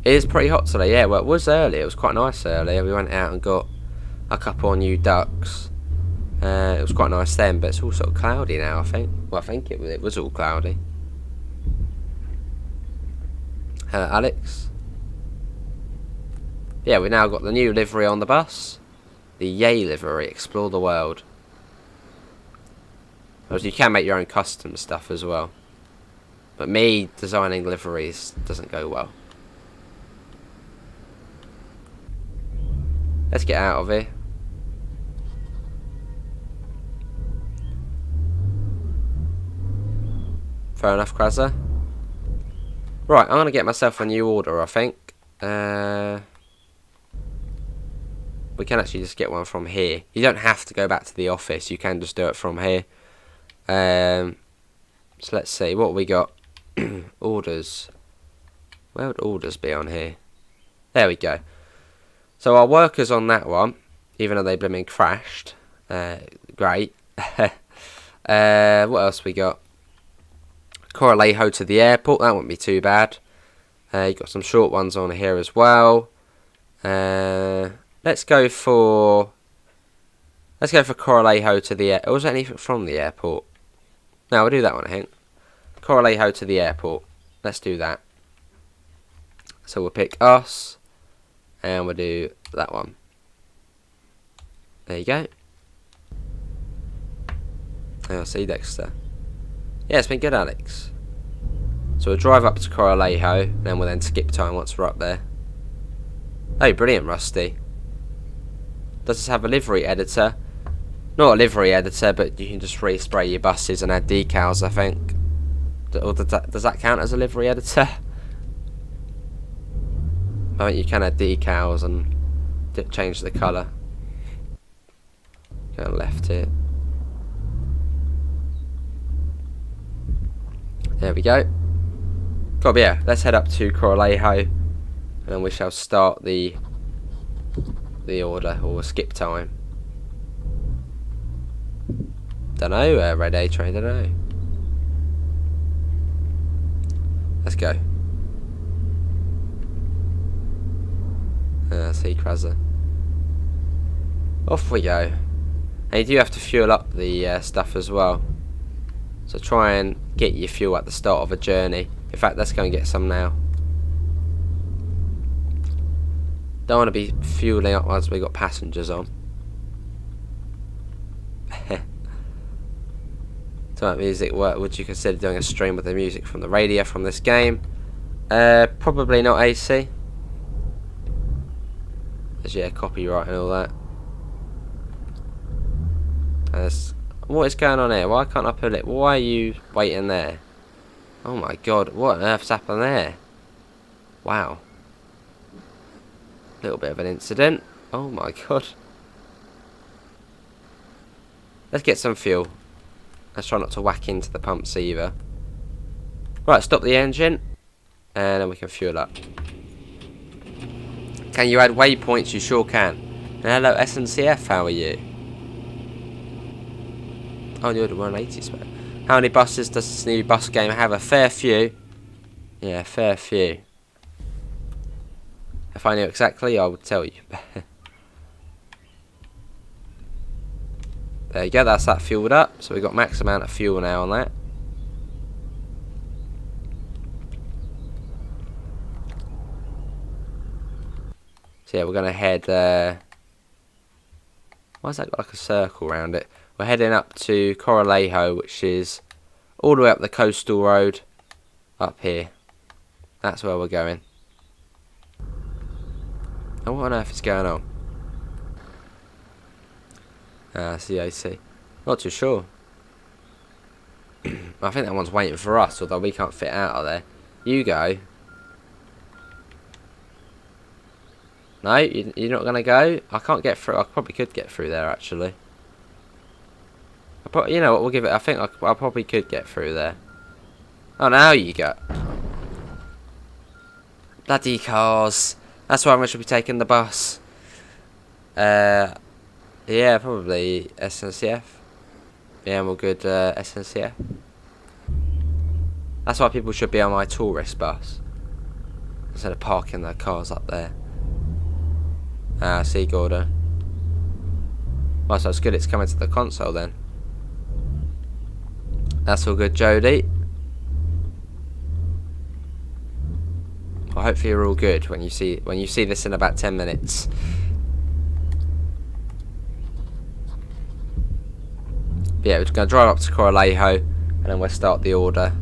It is pretty hot today, yeah. Well, it was early. It was quite nice earlier. We went out and got a couple of new ducks. It was quite nice then, but it's all sort of cloudy now, I think. Well, I think it was all cloudy. Alex. Yeah, we now got the new livery on the bus. The Yay livery. Explore the world. You can make your own custom stuff as well. But me designing liveries doesn't go well. Let's get out of here. Fair enough, Krasser. Right, I'm going to get myself a new order, I think. We can actually just get one from here. You don't have to go back to the office. You can just do it from here. So let's see. What we got? Orders. Where would orders be on here? There we go. So our workers on that one, even though they blooming crashed. Great. What else we got? Corralejo to the airport. That wouldn't be too bad. You got some short ones on here as well. Let's go for Corralejo to the airport. Was there anything from the airport? No, we'll do that one, I think. Corralejo to the airport. Let's do that. So we'll pick us, and we'll do that one. There you go. I'll see Dexter. Yeah, it's been good, Alex. So we'll drive up to Corralejo, and then we'll then skip time once we're up there. Oh, brilliant, Rusty. Does this have a livery editor? Not a livery editor, but you can just respray your buses and add decals, I think. Or does that count as a livery editor? I think you can add decals and change the colour. Go left here. There we go. God, yeah, let's head up to Corralejo, and then we shall start the order, or skip time. Dunno, Red A train, dunno. Let's go. See Krasser. Off we go. And you do have to fuel up the stuff as well. So try and get your fuel at the start of a journey. In fact, let's go and get some now. Don't want to be fueling up once we got passengers on. So music work. Would you consider doing a stream with the music from the radio from this game? Probably not AC. There's, yeah, copyright and all that. What is going on here? Why can't I pull it? Why are you waiting there? Oh my god, what on earth's happened there? Wow. Little bit of an incident. Oh my god. Let's get some fuel. Let's try not to whack into the pumps either. Right, stop the engine. And then we can fuel up. Can you add waypoints? You sure can. And hello SNCF, how are you? Oh, you're the 180 spare. How many buses does this new bus game have? A fair few. Yeah, a fair few. If I knew exactly, I would tell you. There you go, that's that fueled up. So we've got max amount of fuel now on that. So yeah, we're going to head... why has that got like a circle around it? We're heading up to Corralejo, which is all the way up the coastal road. Up here. That's where we're going. And what on earth is going on? CAC. Not too sure. I think that one's waiting for us, although we can't fit out of there. You go. No, you're not gonna go. I can't get through. I probably could get through there actually. You know what? We'll give it. I think I probably could get through there. Oh, now you go. Bloody cars. That's why I should be taking the bus. Yeah, probably SNCF. Yeah, we're good. SNCF. That's why people should be on my tourist bus instead of parking their cars up there. Ah, see, Gordon. Well, so it's good it's coming to the console then. That's all good, Jody. Well, hopefully you're all good when you see this in about 10 minutes. But yeah, we're just gonna drive up to Coralejo and then we'll start the order.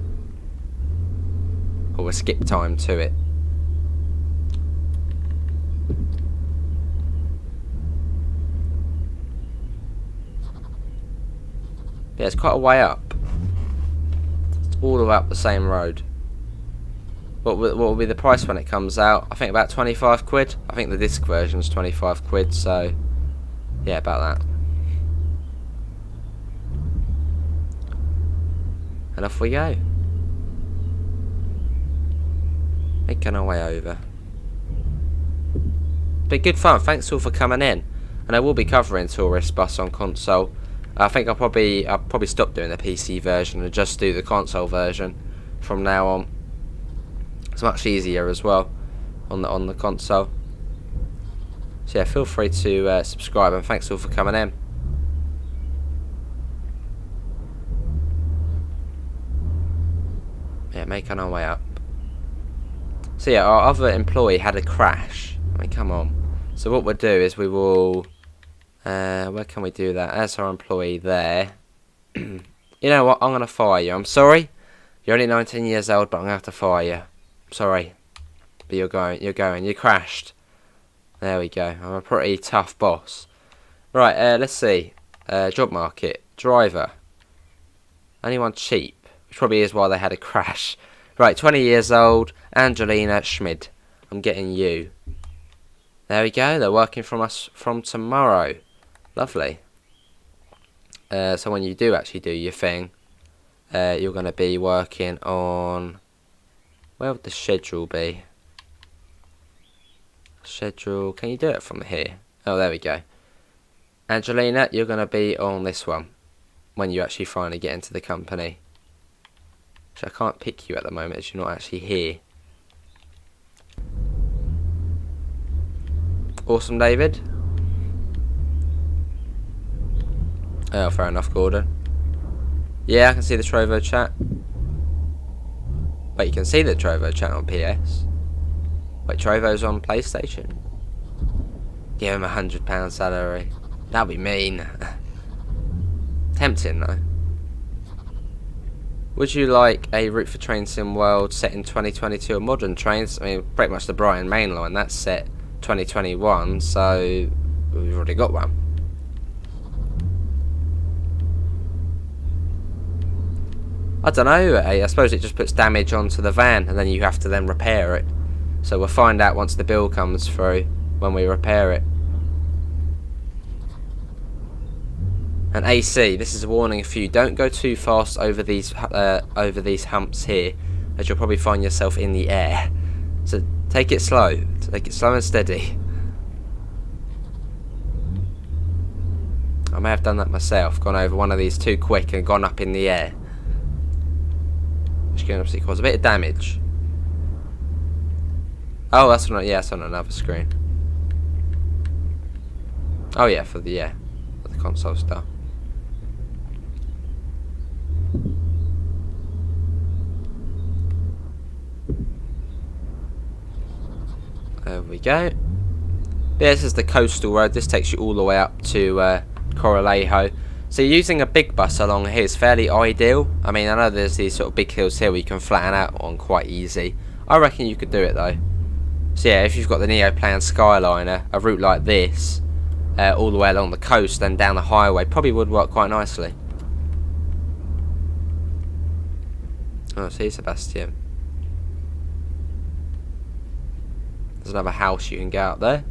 Or we'll skip time to it. Yeah, it's quite a way up. It's all the way up the same road. What will be the price when it comes out? I think about 25 quid. I think the disc version is 25 quid, so yeah, about that. And off we go. Making our way over. Been good fun. Thanks all for coming in. And I will be covering Tourist Bus on console. I think I'll probably stop doing the PC version and just do the console version from now on. It's much easier as well on the console. So yeah, feel free to subscribe and thanks all for coming in. Yeah, making our way up. So yeah, our other employee had a crash. I mean, come on. So what we'll do is we will. Where can we do that? That's our employee there. You know what? I'm gonna fire you. I'm sorry. You're only 19 years old, but I'm gonna have to fire you. I'm sorry. But you're going. You crashed. There we go. I'm a pretty tough boss. Right. Let's see. Job market. Driver. Anyone cheap? Which probably is why they had a crash. Right. 20 years old. Angelina Schmid. I'm getting you. There we go. They're working from us from tomorrow. Lovely. So when you do actually do your thing, you're going to be working on... Where would the schedule be? Schedule... Can you do it from here? Oh, there we go. Angelina, you're going to be on this one. When you actually finally get into the company. So I can't pick you at the moment as you're not actually here. Awesome, David. Oh, fair enough, Gordon. Yeah, I can see the Trovo chat. Wait, you can see the Trovo chat on PS. Wait, Trovo's on PlayStation? Give him £100 salary. That'd be mean. Tempting, though. Would you like a Route for Train Sim World set in 2022 or modern trains? I mean, pretty much the Brighton Main Line, that's set 2021, so we've already got one. I don't know, I suppose it just puts damage onto the van and then you have to then repair it. So we'll find out once the bill comes through when we repair it. And AC, this is a warning for you, don't go too fast over these humps here, as you'll probably find yourself in the air. So take it slow and steady. I may have done that myself, gone over one of these too quick and gone up in the air. Which can obviously cause a bit of damage. Oh, that's on, yeah, it's on another screen. Oh yeah, for the console stuff. There we go. This is the coastal road. This takes you all the way up to Coralejo. So using a big bus along here is fairly ideal. I mean, I know there's these sort of big hills here where you can flatten out on quite easy. I reckon you could do it though. So yeah, if you've got the Neoplan Skyliner, a route like this, all the way along the coast and down the highway, probably would work quite nicely. Oh, see, Sebastian. There's another house you can get out there.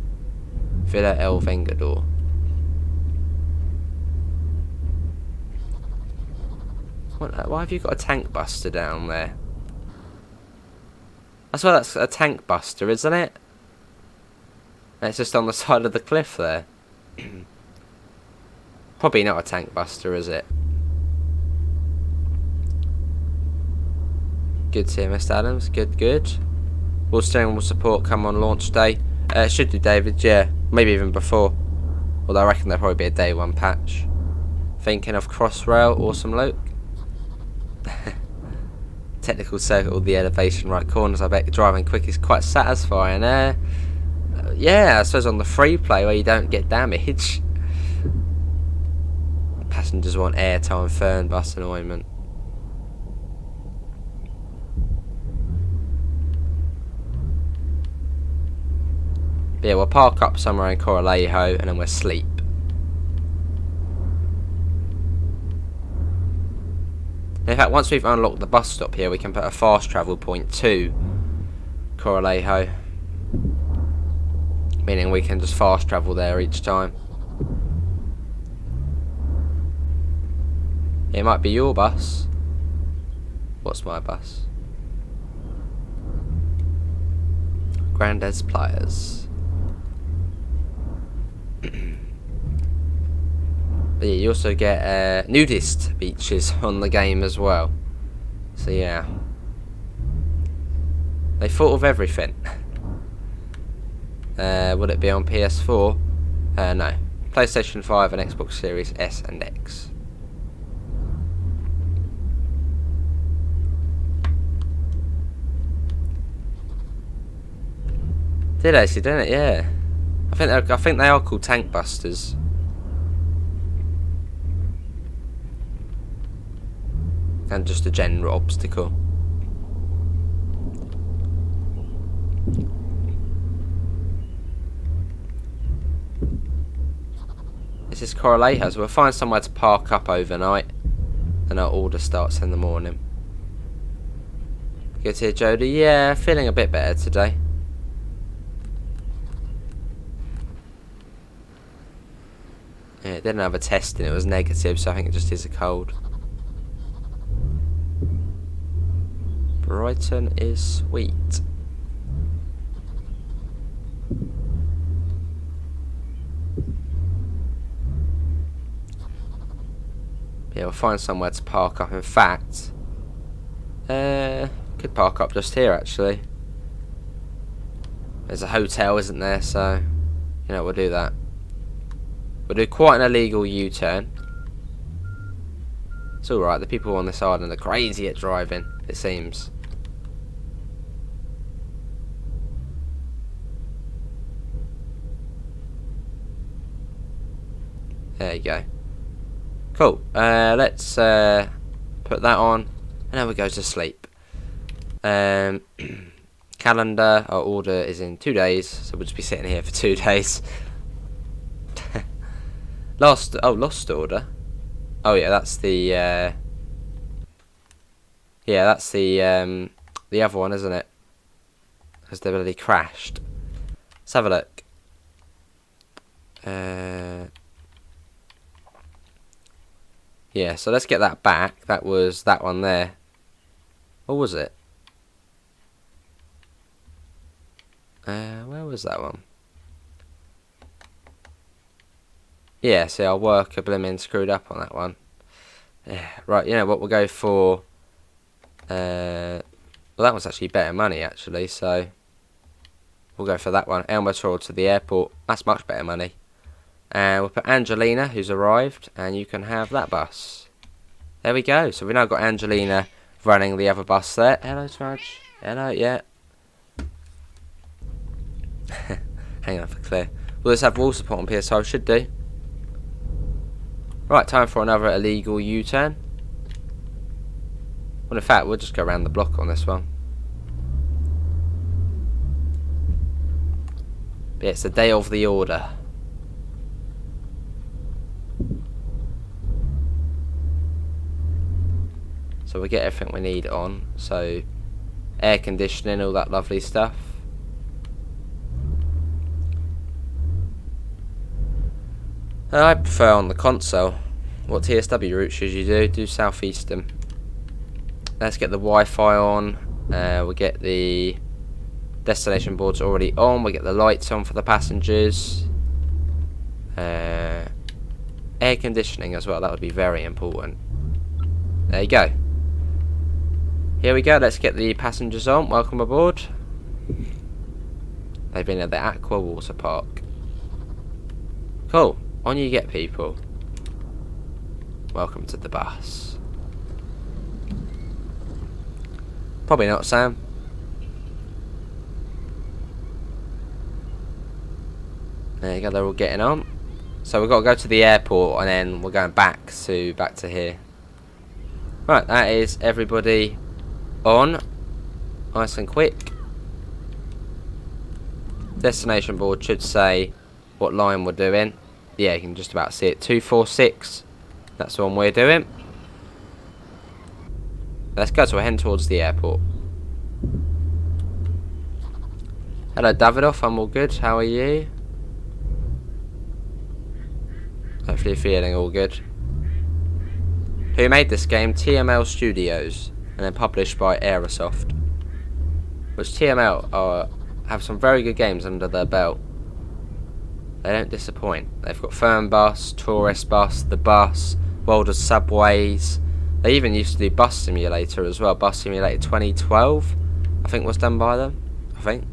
Villa El Vengador. Why have you got a tank buster down there? I swear that's a tank buster, isn't it? And it's just on the side of the cliff there. Probably not a tank buster, is it? Good to hear, Mr. Adams. Good, good. Will steering wheel support come on launch day? Should do, David, yeah. Maybe even before. Although I reckon there'll probably be a day one patch. Thinking of Crossrail, awesome Luke. Technical circuit, the elevation right corners. I bet driving quick is quite satisfying. Yeah, I suppose on the free play where you don't get damage. Passengers want airtime, fern bus and ointment. But yeah, we'll park up somewhere in Coralejo and then we'll sleep. In fact, once we've unlocked the bus stop here, we can put a fast travel point to Coralejo. Meaning we can just fast travel there each time. It might be your bus. What's my bus? Granddad's Pliers. But yeah, you also get nudist beaches on the game as well. So yeah. They thought of everything. Would it be on PS4? No. PlayStation 5 and Xbox Series S and X. Did actually, didn't it? Yeah. I think they are called tank busters. And just a general obstacle. This is Coralejo, so we'll find somewhere to park up overnight. And our order starts in the morning. Good to hear, Jody. Yeah, feeling a bit better today. Yeah, it didn't have a test and it was negative, so I think it just is a cold. Brighton is sweet. Yeah, we'll find somewhere to park up. In fact, could park up just here actually. There's a hotel, isn't there? So, you know, we'll do that. We'll do quite an illegal U-turn. It's alright, the people on this island are crazy at driving, it seems. There you go. Cool. Let's put that on, and then we go to sleep. Calendar, our order is in 2 days, so we'll just be sitting here for 2 days. Lost order. Oh yeah, that's the the other one, isn't it? Because they really crashed. Let's have a look. Yeah, so let's get that back. That was that one there. What was it? Where was that one? Yeah, see, our worker blimmin' screwed up on that one. Yeah, right, you know what, we'll go for... well, that one's actually better money, actually, so... We'll go for that one. Elmer Tour to the airport. That's much better money. And we'll put Angelina, who's arrived, and you can have that bus. There we go. So we've now got Angelina running the other bus there. Hello, Smudge. Hello, yeah. Hang on for clear. We'll just have wall support on PS5, should do. Right, time for another illegal U-turn. Well, in fact, we'll just go around the block on this one. But it's the day of the order. So we get everything we need on. So, air conditioning, all that lovely stuff. I prefer on the console. What TSW route should you do? Do southeastern. Let's get the Wi-Fi on. We'll get the destination boards already on. We'll get the lights on for the passengers. Air conditioning as well. That would be very important. There you go. Here we go. Let's get the passengers on. Welcome aboard. They've been at the Aqua Water Park. Cool. On you get, people. Welcome to the bus. Probably not, Sam. There you go. They're all getting on. So we've got to go to the airport, and then we're going back to here. Right. That is everybody on. Nice and quick. Destination board should say what line we're doing. Yeah, you can just about see it. 246. That's the one we're doing. Let's go. So we're heading towards the airport. Hello, Davidoff. I'm all good. How are you? Hopefully you're feeling all good. Who made this game? TML Studios. And then published by Aerosoft. Which TML have some very good games under their belt. They don't disappoint. They've got Fernbus, Tourist Bus, The Bus, World of Subways. They even used to do Bus Simulator as well. Bus Simulator 2012, I think, was done by them. I think.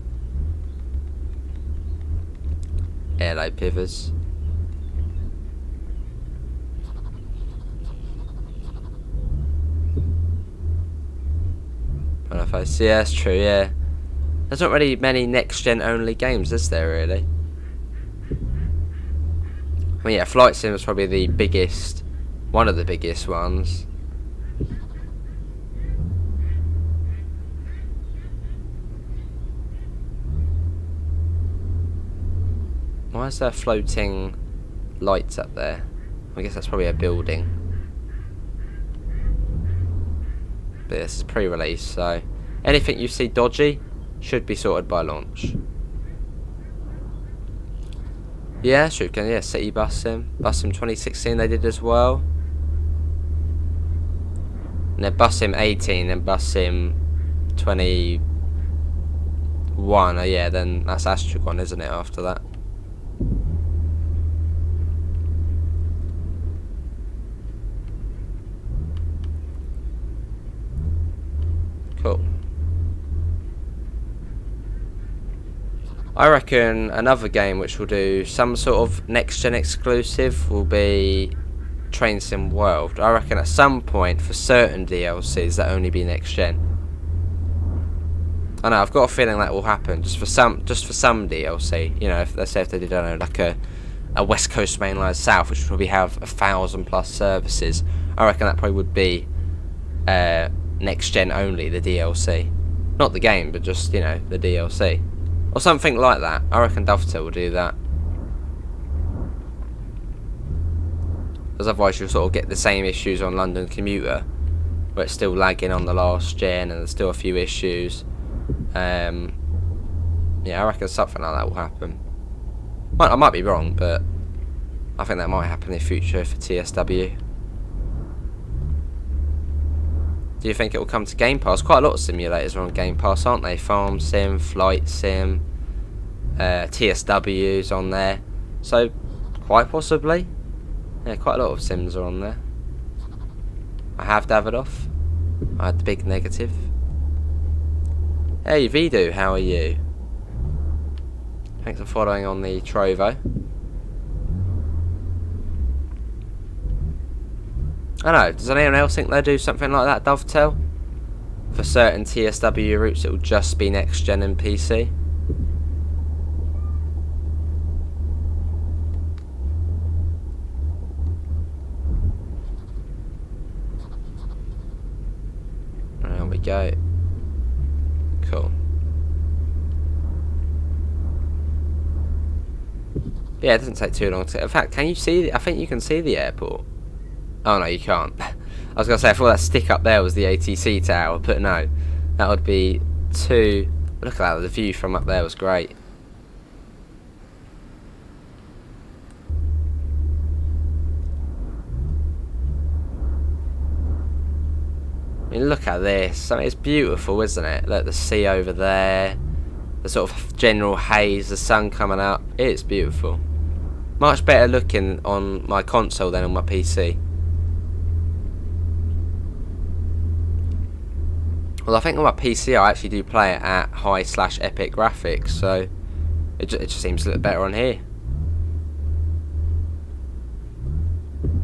Hello, Pivers. Yeah, that's true, yeah. There's not really many next-gen only games, is there, really? I mean, yeah, Flight Sim is probably the biggest, one of the biggest ones. Why is there floating lights up there? I guess that's probably a building. But this is pre-release, so anything you see dodgy should be sorted by launch. Yeah, sure can. Yeah, City Bus Sim 2016 they did as well. And then Bus Sim 18 and Bus Sim 21. Oh yeah, then that's Astragon, isn't it? After that. Cool. I reckon another game which will do some sort of next-gen exclusive will be Train Sim World. I reckon at some point for certain DLCs that only be next-gen. I know, I've got a feeling that will happen just for some DLC. You know, if let's say if they did, I don't know, like a West Coast Mainline South, which would probably have 1,000+ services. I reckon that probably would be next-gen only, the DLC. Not the game, but just, you know, the DLC. Or something like that. I reckon Dovetail will do that. Because otherwise you'll sort of get the same issues on London Commuter, where it's still lagging on the last gen and there's still a few issues. Yeah, I reckon something like that will happen. Well, I might be wrong, but I think that might happen in the future for TSW. Do you think it will come to Game Pass? Quite a lot of simulators are on Game Pass, aren't they? Farm Sim, Flight Sim, TSW's on there. So, quite possibly. Yeah, quite a lot of Sims are on there. I have Davidoff. I had the big negative. Hey, Vidu, how are you? Thanks for following on the Trovo. I don't know, does anyone else think they'll do something like that, Dovetail? For certain TSW routes, it will just be next gen and PC. There we go. Cool. Yeah, it doesn't take too long to. In fact, can you see? I think you can see the airport. Oh no, you can't. I was gonna say I thought that stick up there was the ATC tower, but no, that would be too. Look at that, the view from up there was great. mean, look at this. I mean, it's beautiful, isn't it? Look, the sea over there, the sort of general haze, the sun coming up. It's beautiful. Much better looking on my console than on my PC. Well, I think on my PC I actually do play it at high/epic graphics, so it just seems to look better on here.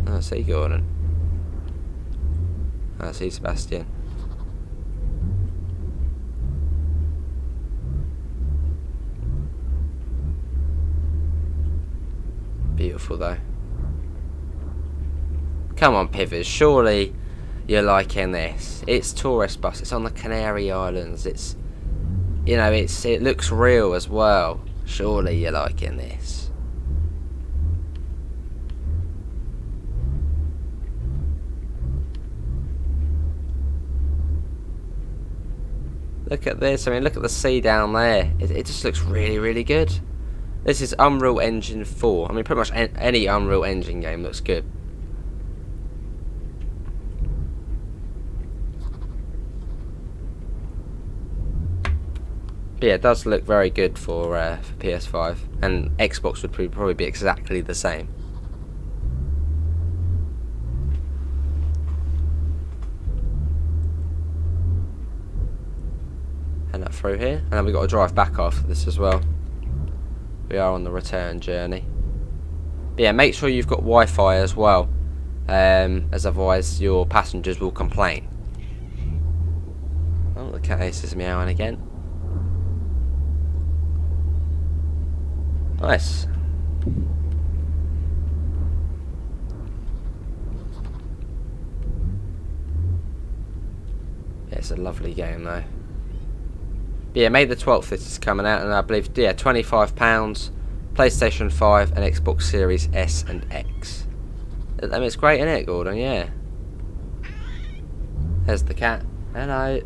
Oh, see Gordon. Oh, see Sebastian. Beautiful though. Come on, Pivers, surely you're liking this. It's tourist bus. It's on the Canary Islands. It's, you know, it looks real as well. Surely you're liking this. Look at this. I mean, look at the sea down there. It just looks really, really good. This is Unreal Engine 4. I mean, pretty much any Unreal Engine game looks good. But yeah, it does look very good for PS5, and Xbox would probably be exactly the same. Head up through here, and then we've got to drive back after this as well. We are on the return journey. But yeah, make sure you've got Wi-Fi as well, as otherwise your passengers will complain. Oh, the cat ace is meowing again. Nice. Yeah, it's a lovely game though. But yeah, May the 12th this is coming out, and I believe, yeah, £25, PlayStation 5 and Xbox Series S and X. I mean, it's great, isn't it, Gordon? Yeah. There's the cat. Hello.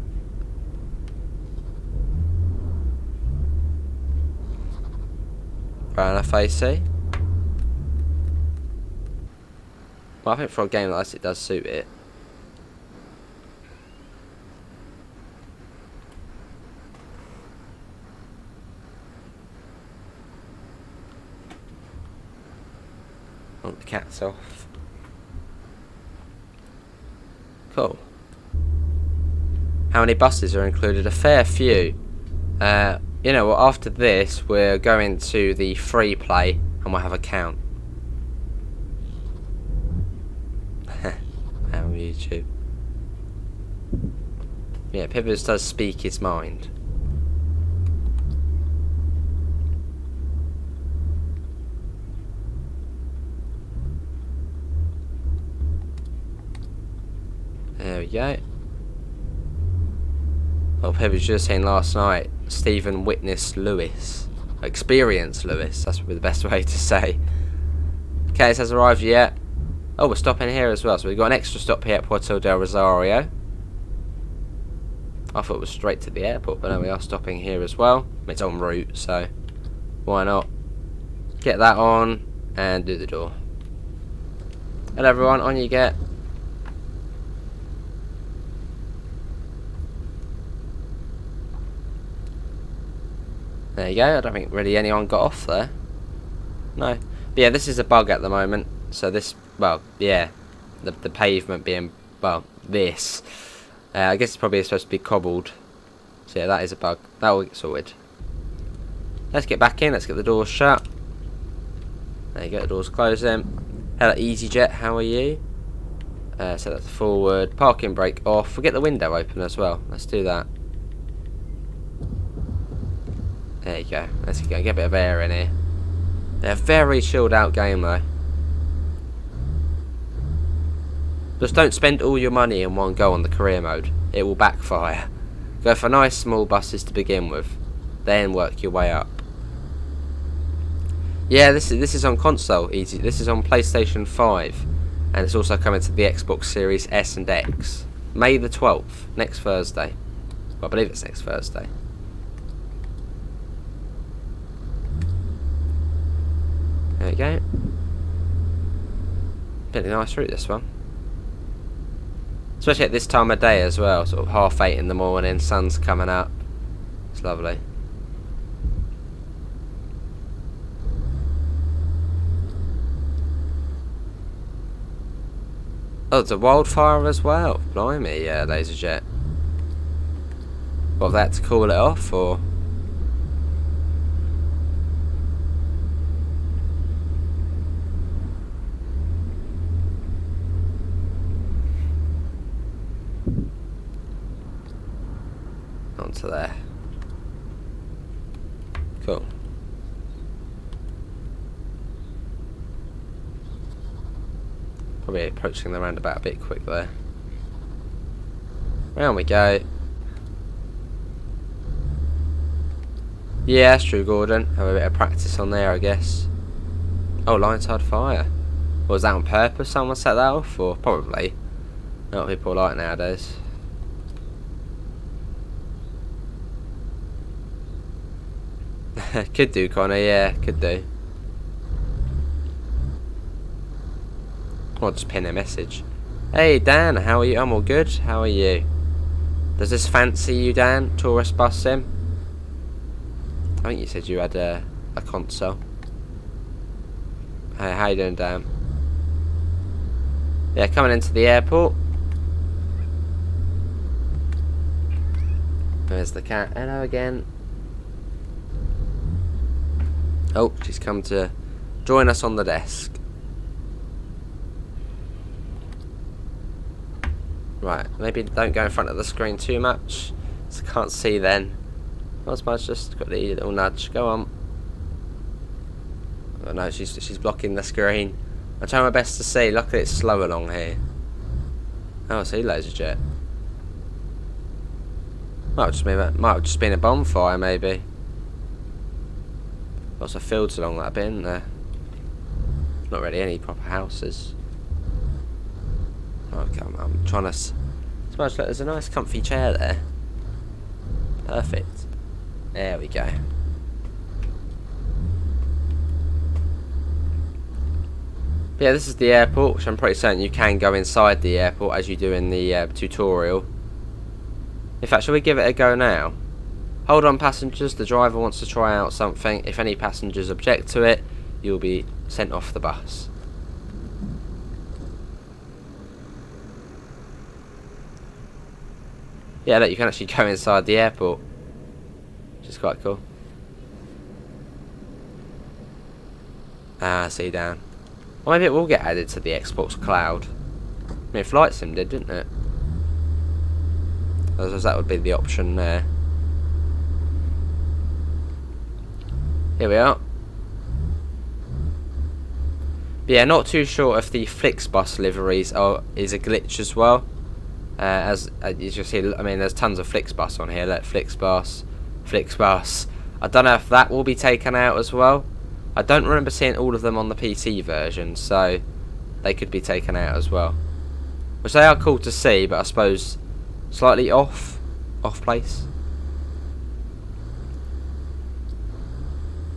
Right on her face, see? Well, I think for a game like this it does suit it. Oh, the cat's off. Cool. How many buses are included? A fair few. You know what, after this we're going to the free play and we'll have a count. On YouTube. Yeah, Pivers does speak his mind. There we go. Well, Pivers was just saying last night, Stephen witnessed Lewis. Experienced Lewis, that's probably the best way to say. Case has arrived yet. Oh, we're stopping here as well, so we've got an extra stop here at Puerto del Rosario. I thought it was straight to the airport, but no, we are stopping here as well. It's en route, so why not? Get that on and do the door. Hello everyone, on you get. There you go, I don't think really anyone got off there. No. But yeah, this is a bug at the moment. So this, well, yeah, the pavement being, well, this. I guess it's probably supposed to be cobbled. So yeah, that is a bug. That will get sorted. Let's get back in, let's get the doors shut. There you go, the doors closing. Hello EasyJet, how are you? So that's forward. Parking brake off. We'll get the window open as well. Let's do that. There you go. Let's go. Get a bit of air in here. They're a very chilled out game though. Just don't spend all your money in one go on the career mode. It will backfire. Go for nice small buses to begin with. Then work your way up. Yeah, this is on console, easy. This is on PlayStation 5. And it's also coming to the Xbox Series S and X. May the 12th. Next Thursday. Well, I believe it's next Thursday. There we go. Bit of a nice route, this one. Especially at this time of day as well, sort of 8:30 in the morning, sun's coming up. It's lovely. Oh, it's a wildfire as well. Blimey, yeah, laser jet. What, that to call it off, or? Onto there. Cool. Probably approaching the roundabout a bit quick there. Round we go. Yeah, that's true, Gordon. Have a bit of practice on there, I guess. Oh, line-side fire. Was that on purpose? Someone set that off? Or probably. A lot of people like it nowadays. Could do, Connor. Yeah, could do. I'll just pin a message. Hey, Dan. How are you? I'm all good. How are you? Does this fancy you, Dan? Tourist bus sim? I think you said you had a console. Hey, how you doing, Dan? Yeah, coming into the airport. There's the cat. Hello again. Oh, she's come to join us on the desk. Right, maybe don't go in front of the screen too much, so I can't see then. I suppose just got the little nudge. Go on. Oh no, she's blocking the screen. I'm trying my best to see. Luckily it's slow along here. Oh, I see laser jet. Might have just been a bonfire, maybe. Lots of fields along that bit, isn't there? Not really any proper houses. Okay, I'm trying to. Suppose there's a nice comfy chair there. Perfect. There we go. But yeah, this is the airport, which I'm pretty certain you can go inside the airport as you do in the tutorial. In fact, shall we give it a go now? Hold on, passengers. The driver wants to try out something. If any passengers object to it, you'll be sent off the bus. Yeah, look, you can actually go inside the airport, which is quite cool. Ah, see down. Or maybe it will get added to the Xbox Cloud. I mean, Flight Sim did, didn't it? As that would be the option there. Here we are. But yeah, not too sure if the Flixbus liveries is a glitch as well. As you can see, I mean, there's tons of Flixbus on here. Like Flixbus, Flixbus. I don't know if that will be taken out as well. I don't remember seeing all of them on the PC version, so they could be taken out as well. Which they are cool to see, but I suppose slightly off place.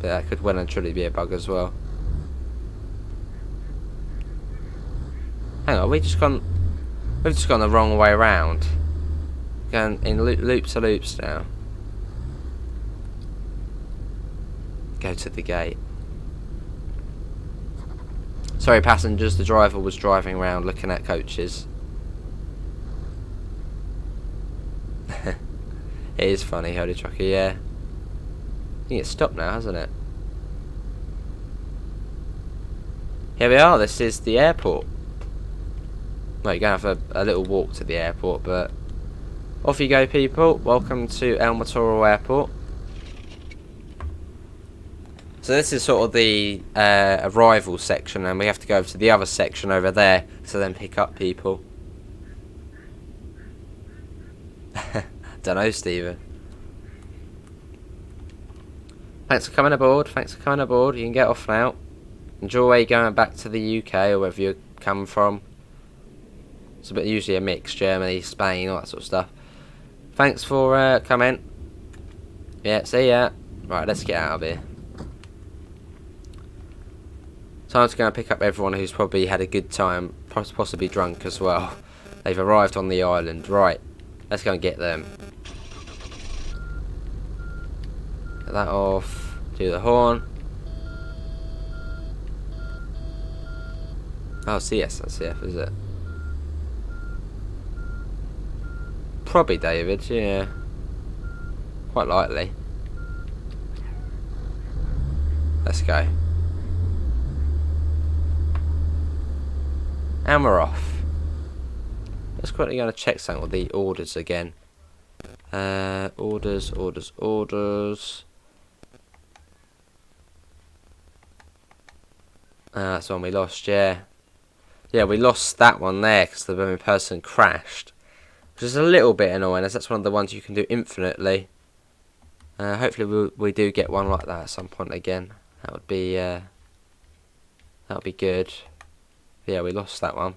But that could well and truly be a bug as well. Hang on, we've just gone the wrong way around. Going in loops to loops now. Go to the gate. Sorry, passengers, the driver was driving around looking at coaches. It is funny, Holy Trucker, yeah. I think it's stopped now, hasn't it? Here we are, this is the airport. Well, you're going to have a little walk to the airport, but off you go, people. Welcome to El Motorol Airport. So this is sort of the arrival section, and we have to go over to the other section over there to then pick up people. Don't know, Stephen. Thanks for coming aboard. Thanks for coming aboard. You can get off now. Enjoy going back to the UK or wherever you come from. It's usually a mix, Germany, Spain, all that sort of stuff. Thanks for coming. Yeah, see ya. Right, let's get out of here. Time to go and pick up everyone who's probably had a good time, possibly drunk as well. They've arrived on the island. Right. Let's go and get them. Get that off. Do the horn. Oh, CS, that's CF, is it? Probably David, yeah. Quite likely. Let's go. And we're off. Let's quickly go to check something with the orders again. Orders. That's one we lost, yeah. Yeah, we lost that one there because the person crashed. Which is a little bit annoying, as that's one of the ones you can do infinitely. Hopefully we do get one like that at some point again. That would be good. Yeah, we lost that one.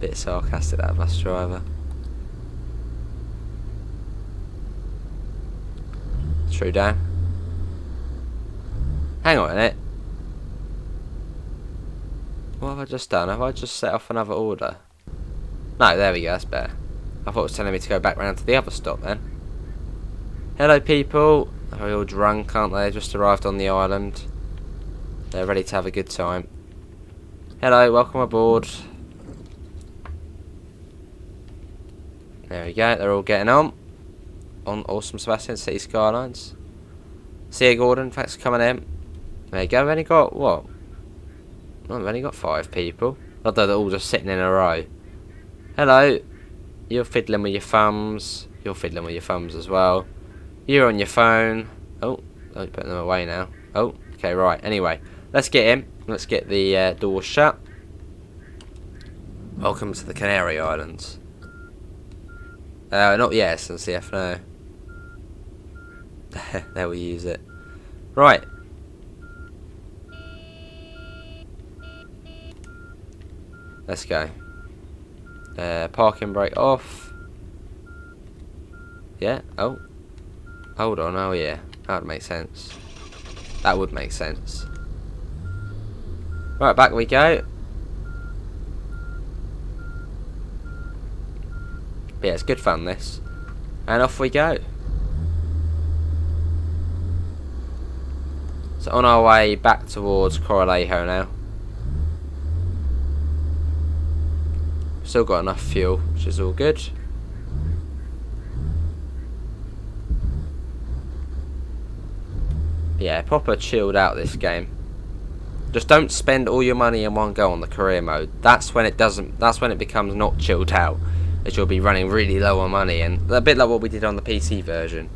Bit sarcastic, that bus driver. True, Dan. Hang on a minute. What have I just done? Have I just set off another order? No, there we go, that's better. I thought it was telling me to go back round to the other stop then. Hello people. They're all drunk, aren't they? Just arrived on the island. They're ready to have a good time. Hello, welcome aboard. There we go, they're all getting on Awesome Sebastian, City Skylines. See you, Gordon, thanks for coming in. There you go, we've only got, what? Oh, we've only got 5 people. Although they're all just sitting in a row. Hello. You're fiddling with your thumbs. You're fiddling with your thumbs as well. You're on your phone. Oh, I'm putting them away now. Oh, okay, right. Anyway, let's get in. Let's get the doors shut. Welcome to the Canary Islands. Not yes, and CF, no. There we use it. Right. Let's go. Parking brake off. Yeah. Oh. Hold on. Oh yeah. That would make sense. That would make sense. Right, back we go. But yeah, it's good fun this. And off we go. So on our way back towards Coralejo now. Still got enough fuel, which is all good. Yeah, proper chilled out this game. Just don't spend all your money in one go on the career mode. That's when it doesn't. That's when it becomes not chilled out. As you'll be running really low on money, and a bit like what we did on the PC version.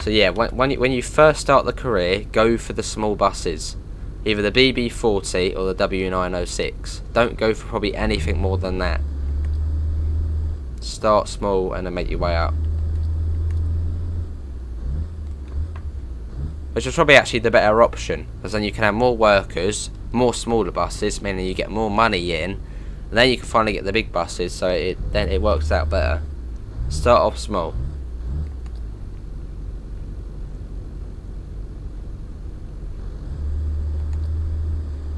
So yeah, when you first start the career, go for the small buses, either the BB40 or the W906. Don't go for probably anything more than that. Start small and then make your way up. Which is probably actually the better option, because then you can have more workers, more smaller buses, meaning you get more money in, and then you can finally get the big buses, so then it works out better. Start off small.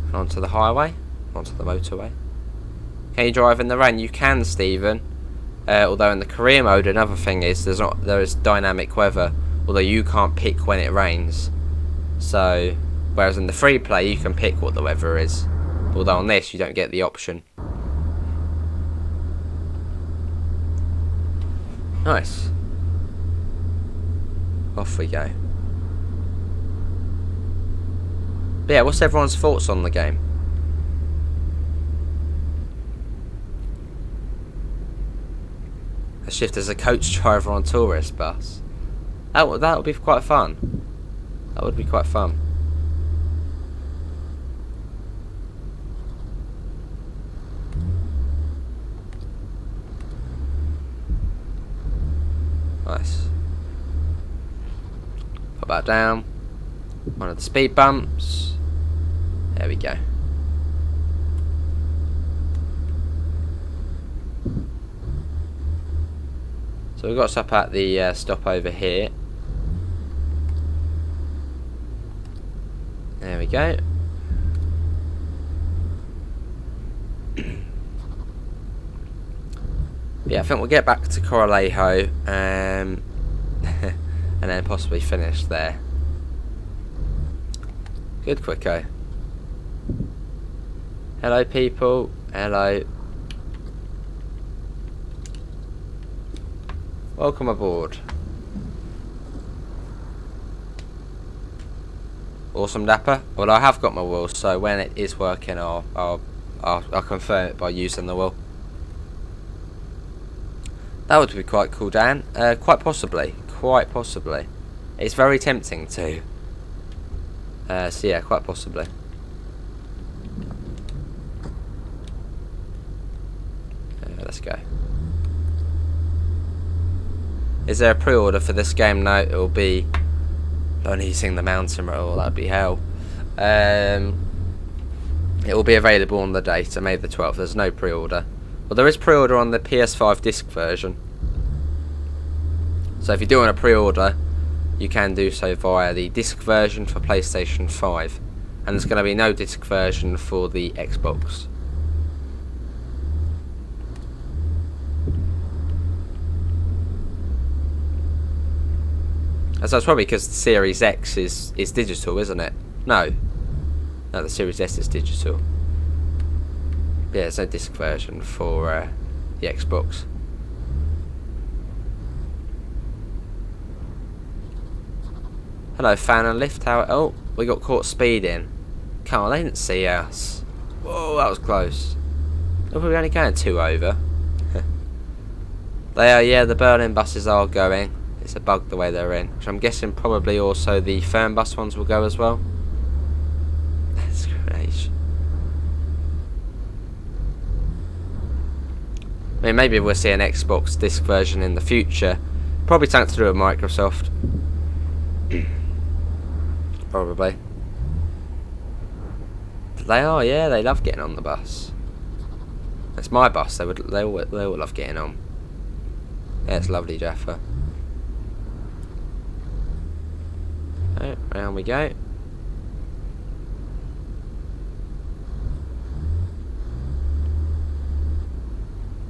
And onto the highway, onto the motorway. Can you drive in the rain? You can, Stephen. Although in the career mode, another thing is there is dynamic weather. Although you can't pick when it rains. So, whereas in the free play you can pick what the weather is. Although on this you don't get the option. Nice. Off we go. But yeah, what's everyone's thoughts on the game? A shift as a coach driver on tourist bus. That would be quite fun. That would be quite fun. Nice. Put that down. One of the speed bumps. There we go. So we've got us up at the stop over here. There we go. Yeah, I think we'll get back to Coralejo and then possibly finish there. Good quicko. Hello people, hello. Welcome aboard. Awesome Dapper. Well, I have got my wheel, so when it is working I'll confirm it by using the wheel. That would be quite cool, Dan. Quite possibly. It's very tempting to. So yeah, quite possibly. Let's go. Is there a pre-order for this game? No, it'll be only using the mountain roll. That'd be hell. It will be available on the date, May the 12th. There's no pre-order. Well, there is pre-order on the PS5 disc version. So if you do want a pre-order, you can do so via the disc version for PlayStation 5. And there's going to be no disc version for the Xbox. So that's probably because the Series X is digital, isn't it? No, the Series S is digital. Yeah, there's no disc version for the Xbox. Hello, fan and lift. Oh, we got caught speeding. Come on, they didn't see us. Whoa, that was close. Oh, we're only going 2 over. They are, yeah, the Berlin buses are going. It's a bug the way they're in, which I'm guessing probably also the Fernbus ones will go as well. That's great. I mean, maybe we'll see an Xbox disc version in the future. Probably something to do with Microsoft. Probably. They are, yeah. They love getting on the bus. It's my bus. They all love getting on. Yeah, it's lovely, Jaffa. Right, round we go.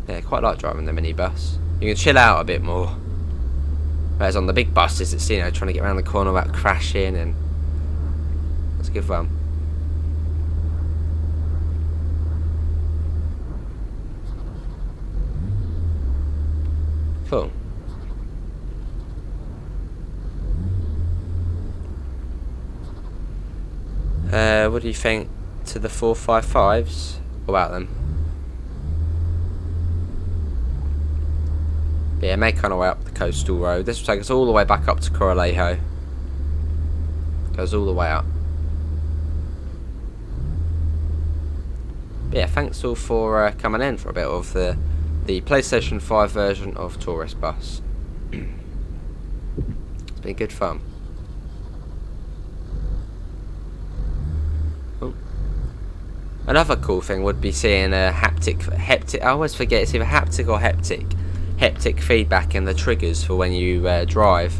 Yeah, quite like driving the minibus. You can chill out a bit more. Whereas on the big buses, it's, you know, trying to get around the corner without crashing, and that's good fun. Cool. What do you think to the 455s about them? Yeah, make kind of way up the coastal road. This will take us all the way back up to Coralejo. Goes all the way up. But yeah, thanks all for coming in for a bit of the PlayStation 5 version of Tourist Bus. It's been good fun. Oh. Another cool thing would be seeing a haptic. I always forget it's either haptic or haptic feedback in the triggers for when you drive.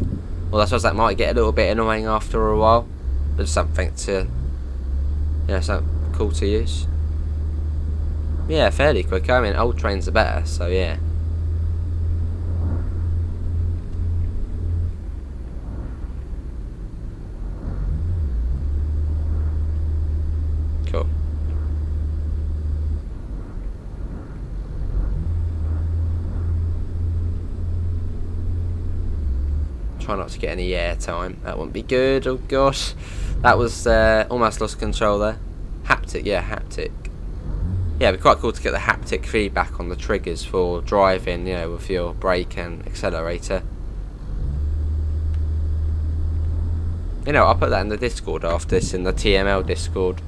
Well, I suppose that might get a little bit annoying after a while, but something to, you know, something cool to use. Yeah, fairly quick. I mean, old trains are better, so yeah. Cool. Try not to get any air time. That wouldn't be good. Oh gosh, that was almost lost control there. Haptic, yeah, haptic. Yeah, it'd be quite cool to get the haptic feedback on the triggers for driving, you know, with your brake and accelerator. You know, I'll put that in the Discord after this, in the TML Discord.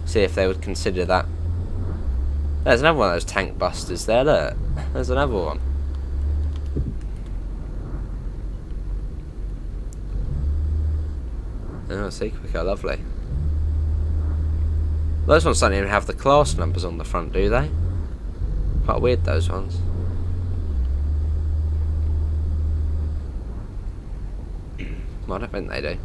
See if they would consider that. There's another one of those tank busters there, look. There's another one. Oh, see, quicker, lovely. Those ones don't even have the class numbers on the front, do they? Quite weird, those ones. Well, I don't think they do.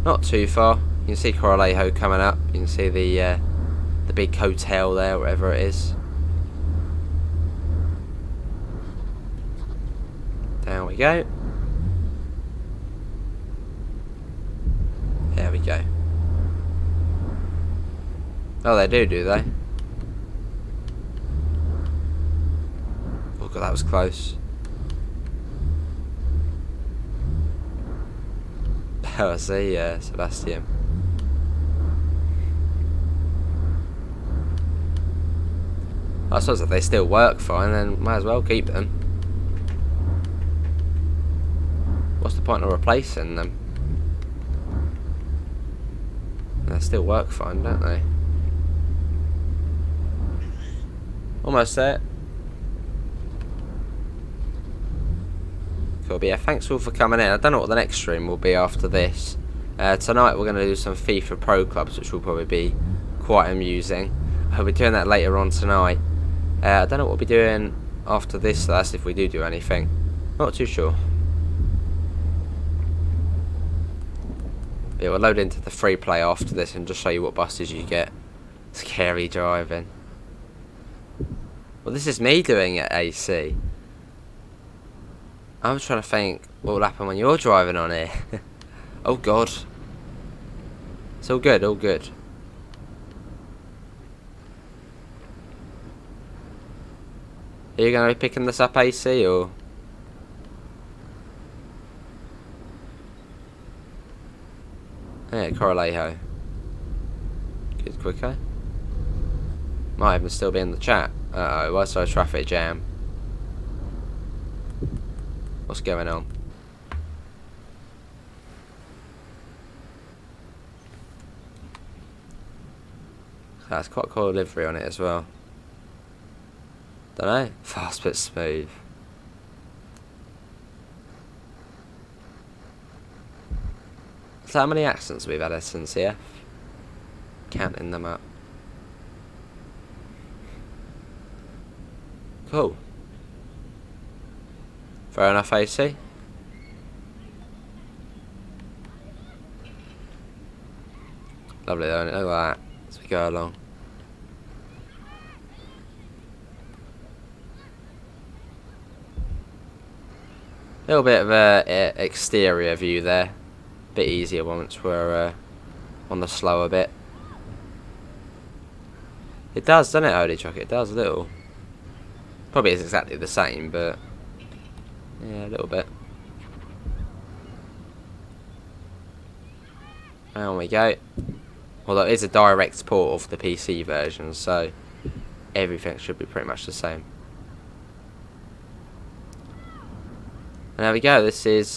Not too far. You can see Coralejo coming up. You can see the big hotel there, wherever it is. There we go. There we go. Oh, they do they? Oh god, that was close. Oh, I see, Sebastian. I suppose if they still work fine, then might as well keep them. What's the point of replacing them? They still work fine, don't they? Almost there. Cool, but yeah, thanks all for coming in. I don't know what the next stream will be after this. Tonight we're going to do some FIFA Pro Clubs, which will probably be quite amusing. I'll be doing that later on tonight. I don't know what we'll be doing after this, so that's if we do anything. Not too sure. Yeah, we'll load into the free play after this and just show you what buses you get. Scary driving. Well, this is me doing it, AC. I'm trying to think what will happen when you're driving on here. Oh god. It's all good, all good. Are you going to be picking this up, AC, or...? Yeah, Coralejo. Good, quicker. Might even still be in the chat. Uh-oh, what's our traffic jam? What's going on? That's quite a cool livery on it as well. Don't know. Fast but smooth. So how many accents we've had since here? Counting them up. Cool. Fair enough, AC. Lovely though, isn't it? Look at that as we go along. Little bit of a exterior view there. Bit easier once we're on the slower bit. It does, doesn't it, Odie Truck? It does a little. Probably is exactly the same, but yeah, a little bit. There we go. Although it is a direct port of the PC version, so everything should be pretty much the same. And there we go. This is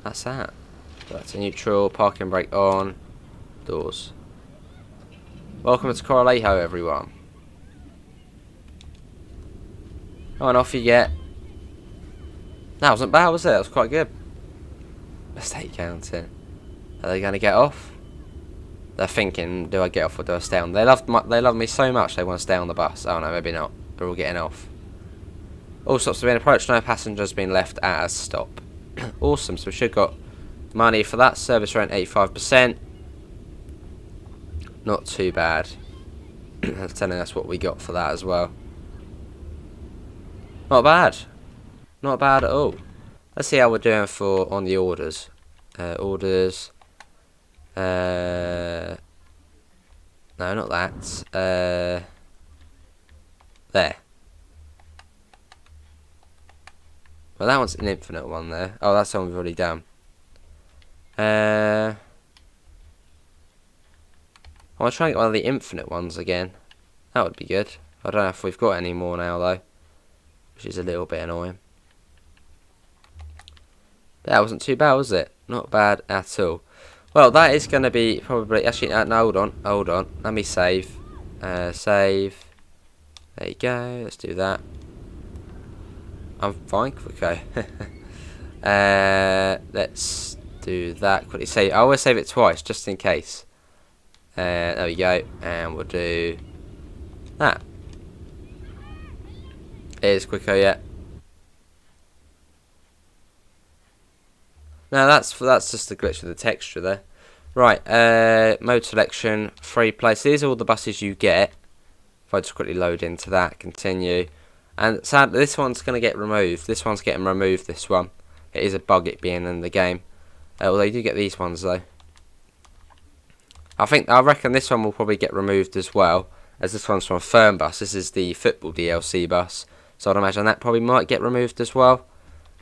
that's that. That's a neutral, parking brake on, doors. Welcome to Coralejo, everyone. Oh, and off you get. That wasn't bad, was it? That was quite good. Estate counting. Are they going to get off? They're thinking, do I get off or do I stay on? They love me so much they want to stay on the bus. Oh no, maybe not. They're all getting off. All stops have been approached. No passengers been left at a stop. Awesome. So we should got money for that. Service rent 85%. Not too bad. That's telling us what we got for that as well. Not bad. Not bad at all. Let's see how we're doing for on the orders. Orders. No, not that. There. Well, that one's an infinite one there. Oh, that's the one we've already done. I want to try and get one of the infinite ones again. That would be good. I don't know if we've got any more now, though. Which is a little bit annoying. That wasn't too bad, was it? Not bad at all. Well, that is going to be probably... Actually, no, hold on. Hold on. Let me save. Save. There you go. Let's do that. I'm fine. Okay. Let's do that quickly. Save. I always save it twice, just in case. There we go. And we'll do that. It is quicker, yeah. No, that's just a glitch with the texture there. Right, mode selection, free place. These are all the buses you get. If I just quickly load into that, continue. And sadly, this one's going to get removed. This one's getting removed, this one. It is a bug, it being in the game. Although you do get these ones, though. I reckon this one will probably get removed as well, as this one's from a firm bus. This is the football DLC bus. So I'd imagine that probably might get removed as well.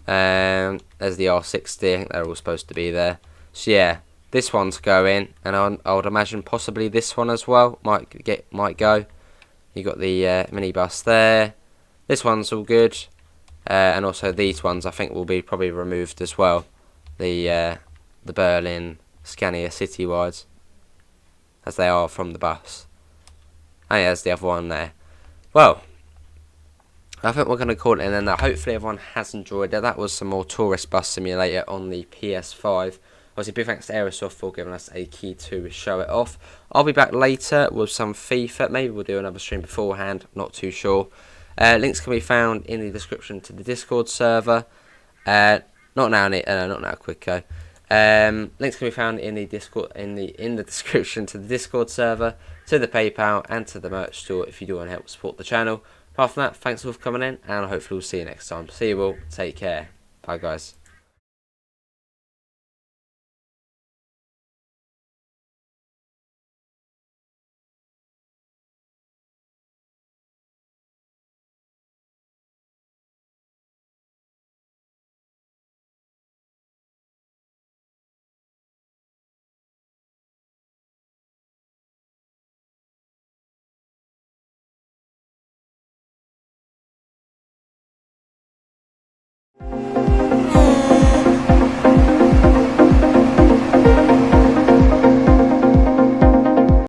There's the R60, I think they're all supposed to be there. So yeah, this one's going, and I would imagine possibly this one as well might go. You got the minibus there. This one's all good, and also these ones I think will be probably removed as well. The Berlin Scania Citywides, as they are from the bus. And yeah, there's the other one there. Well, I think we're going to call it in there. Hopefully everyone has enjoyed it. That was some more Tourist Bus Simulator on the PS5. Obviously, big thanks to Aerosoft for giving us a key to show it off. I'll be back later with some FIFA. Maybe we'll do another stream beforehand. Not too sure. Links can be found in the description to the Discord server. Not now, Quick. Links can be found in the Discord in the description to the Discord server, to the PayPal, and to the merch store if you do want to help support the channel. Apart from that, thanks all for coming in, and hopefully we'll see you next time. See you all. Take care. Bye, guys.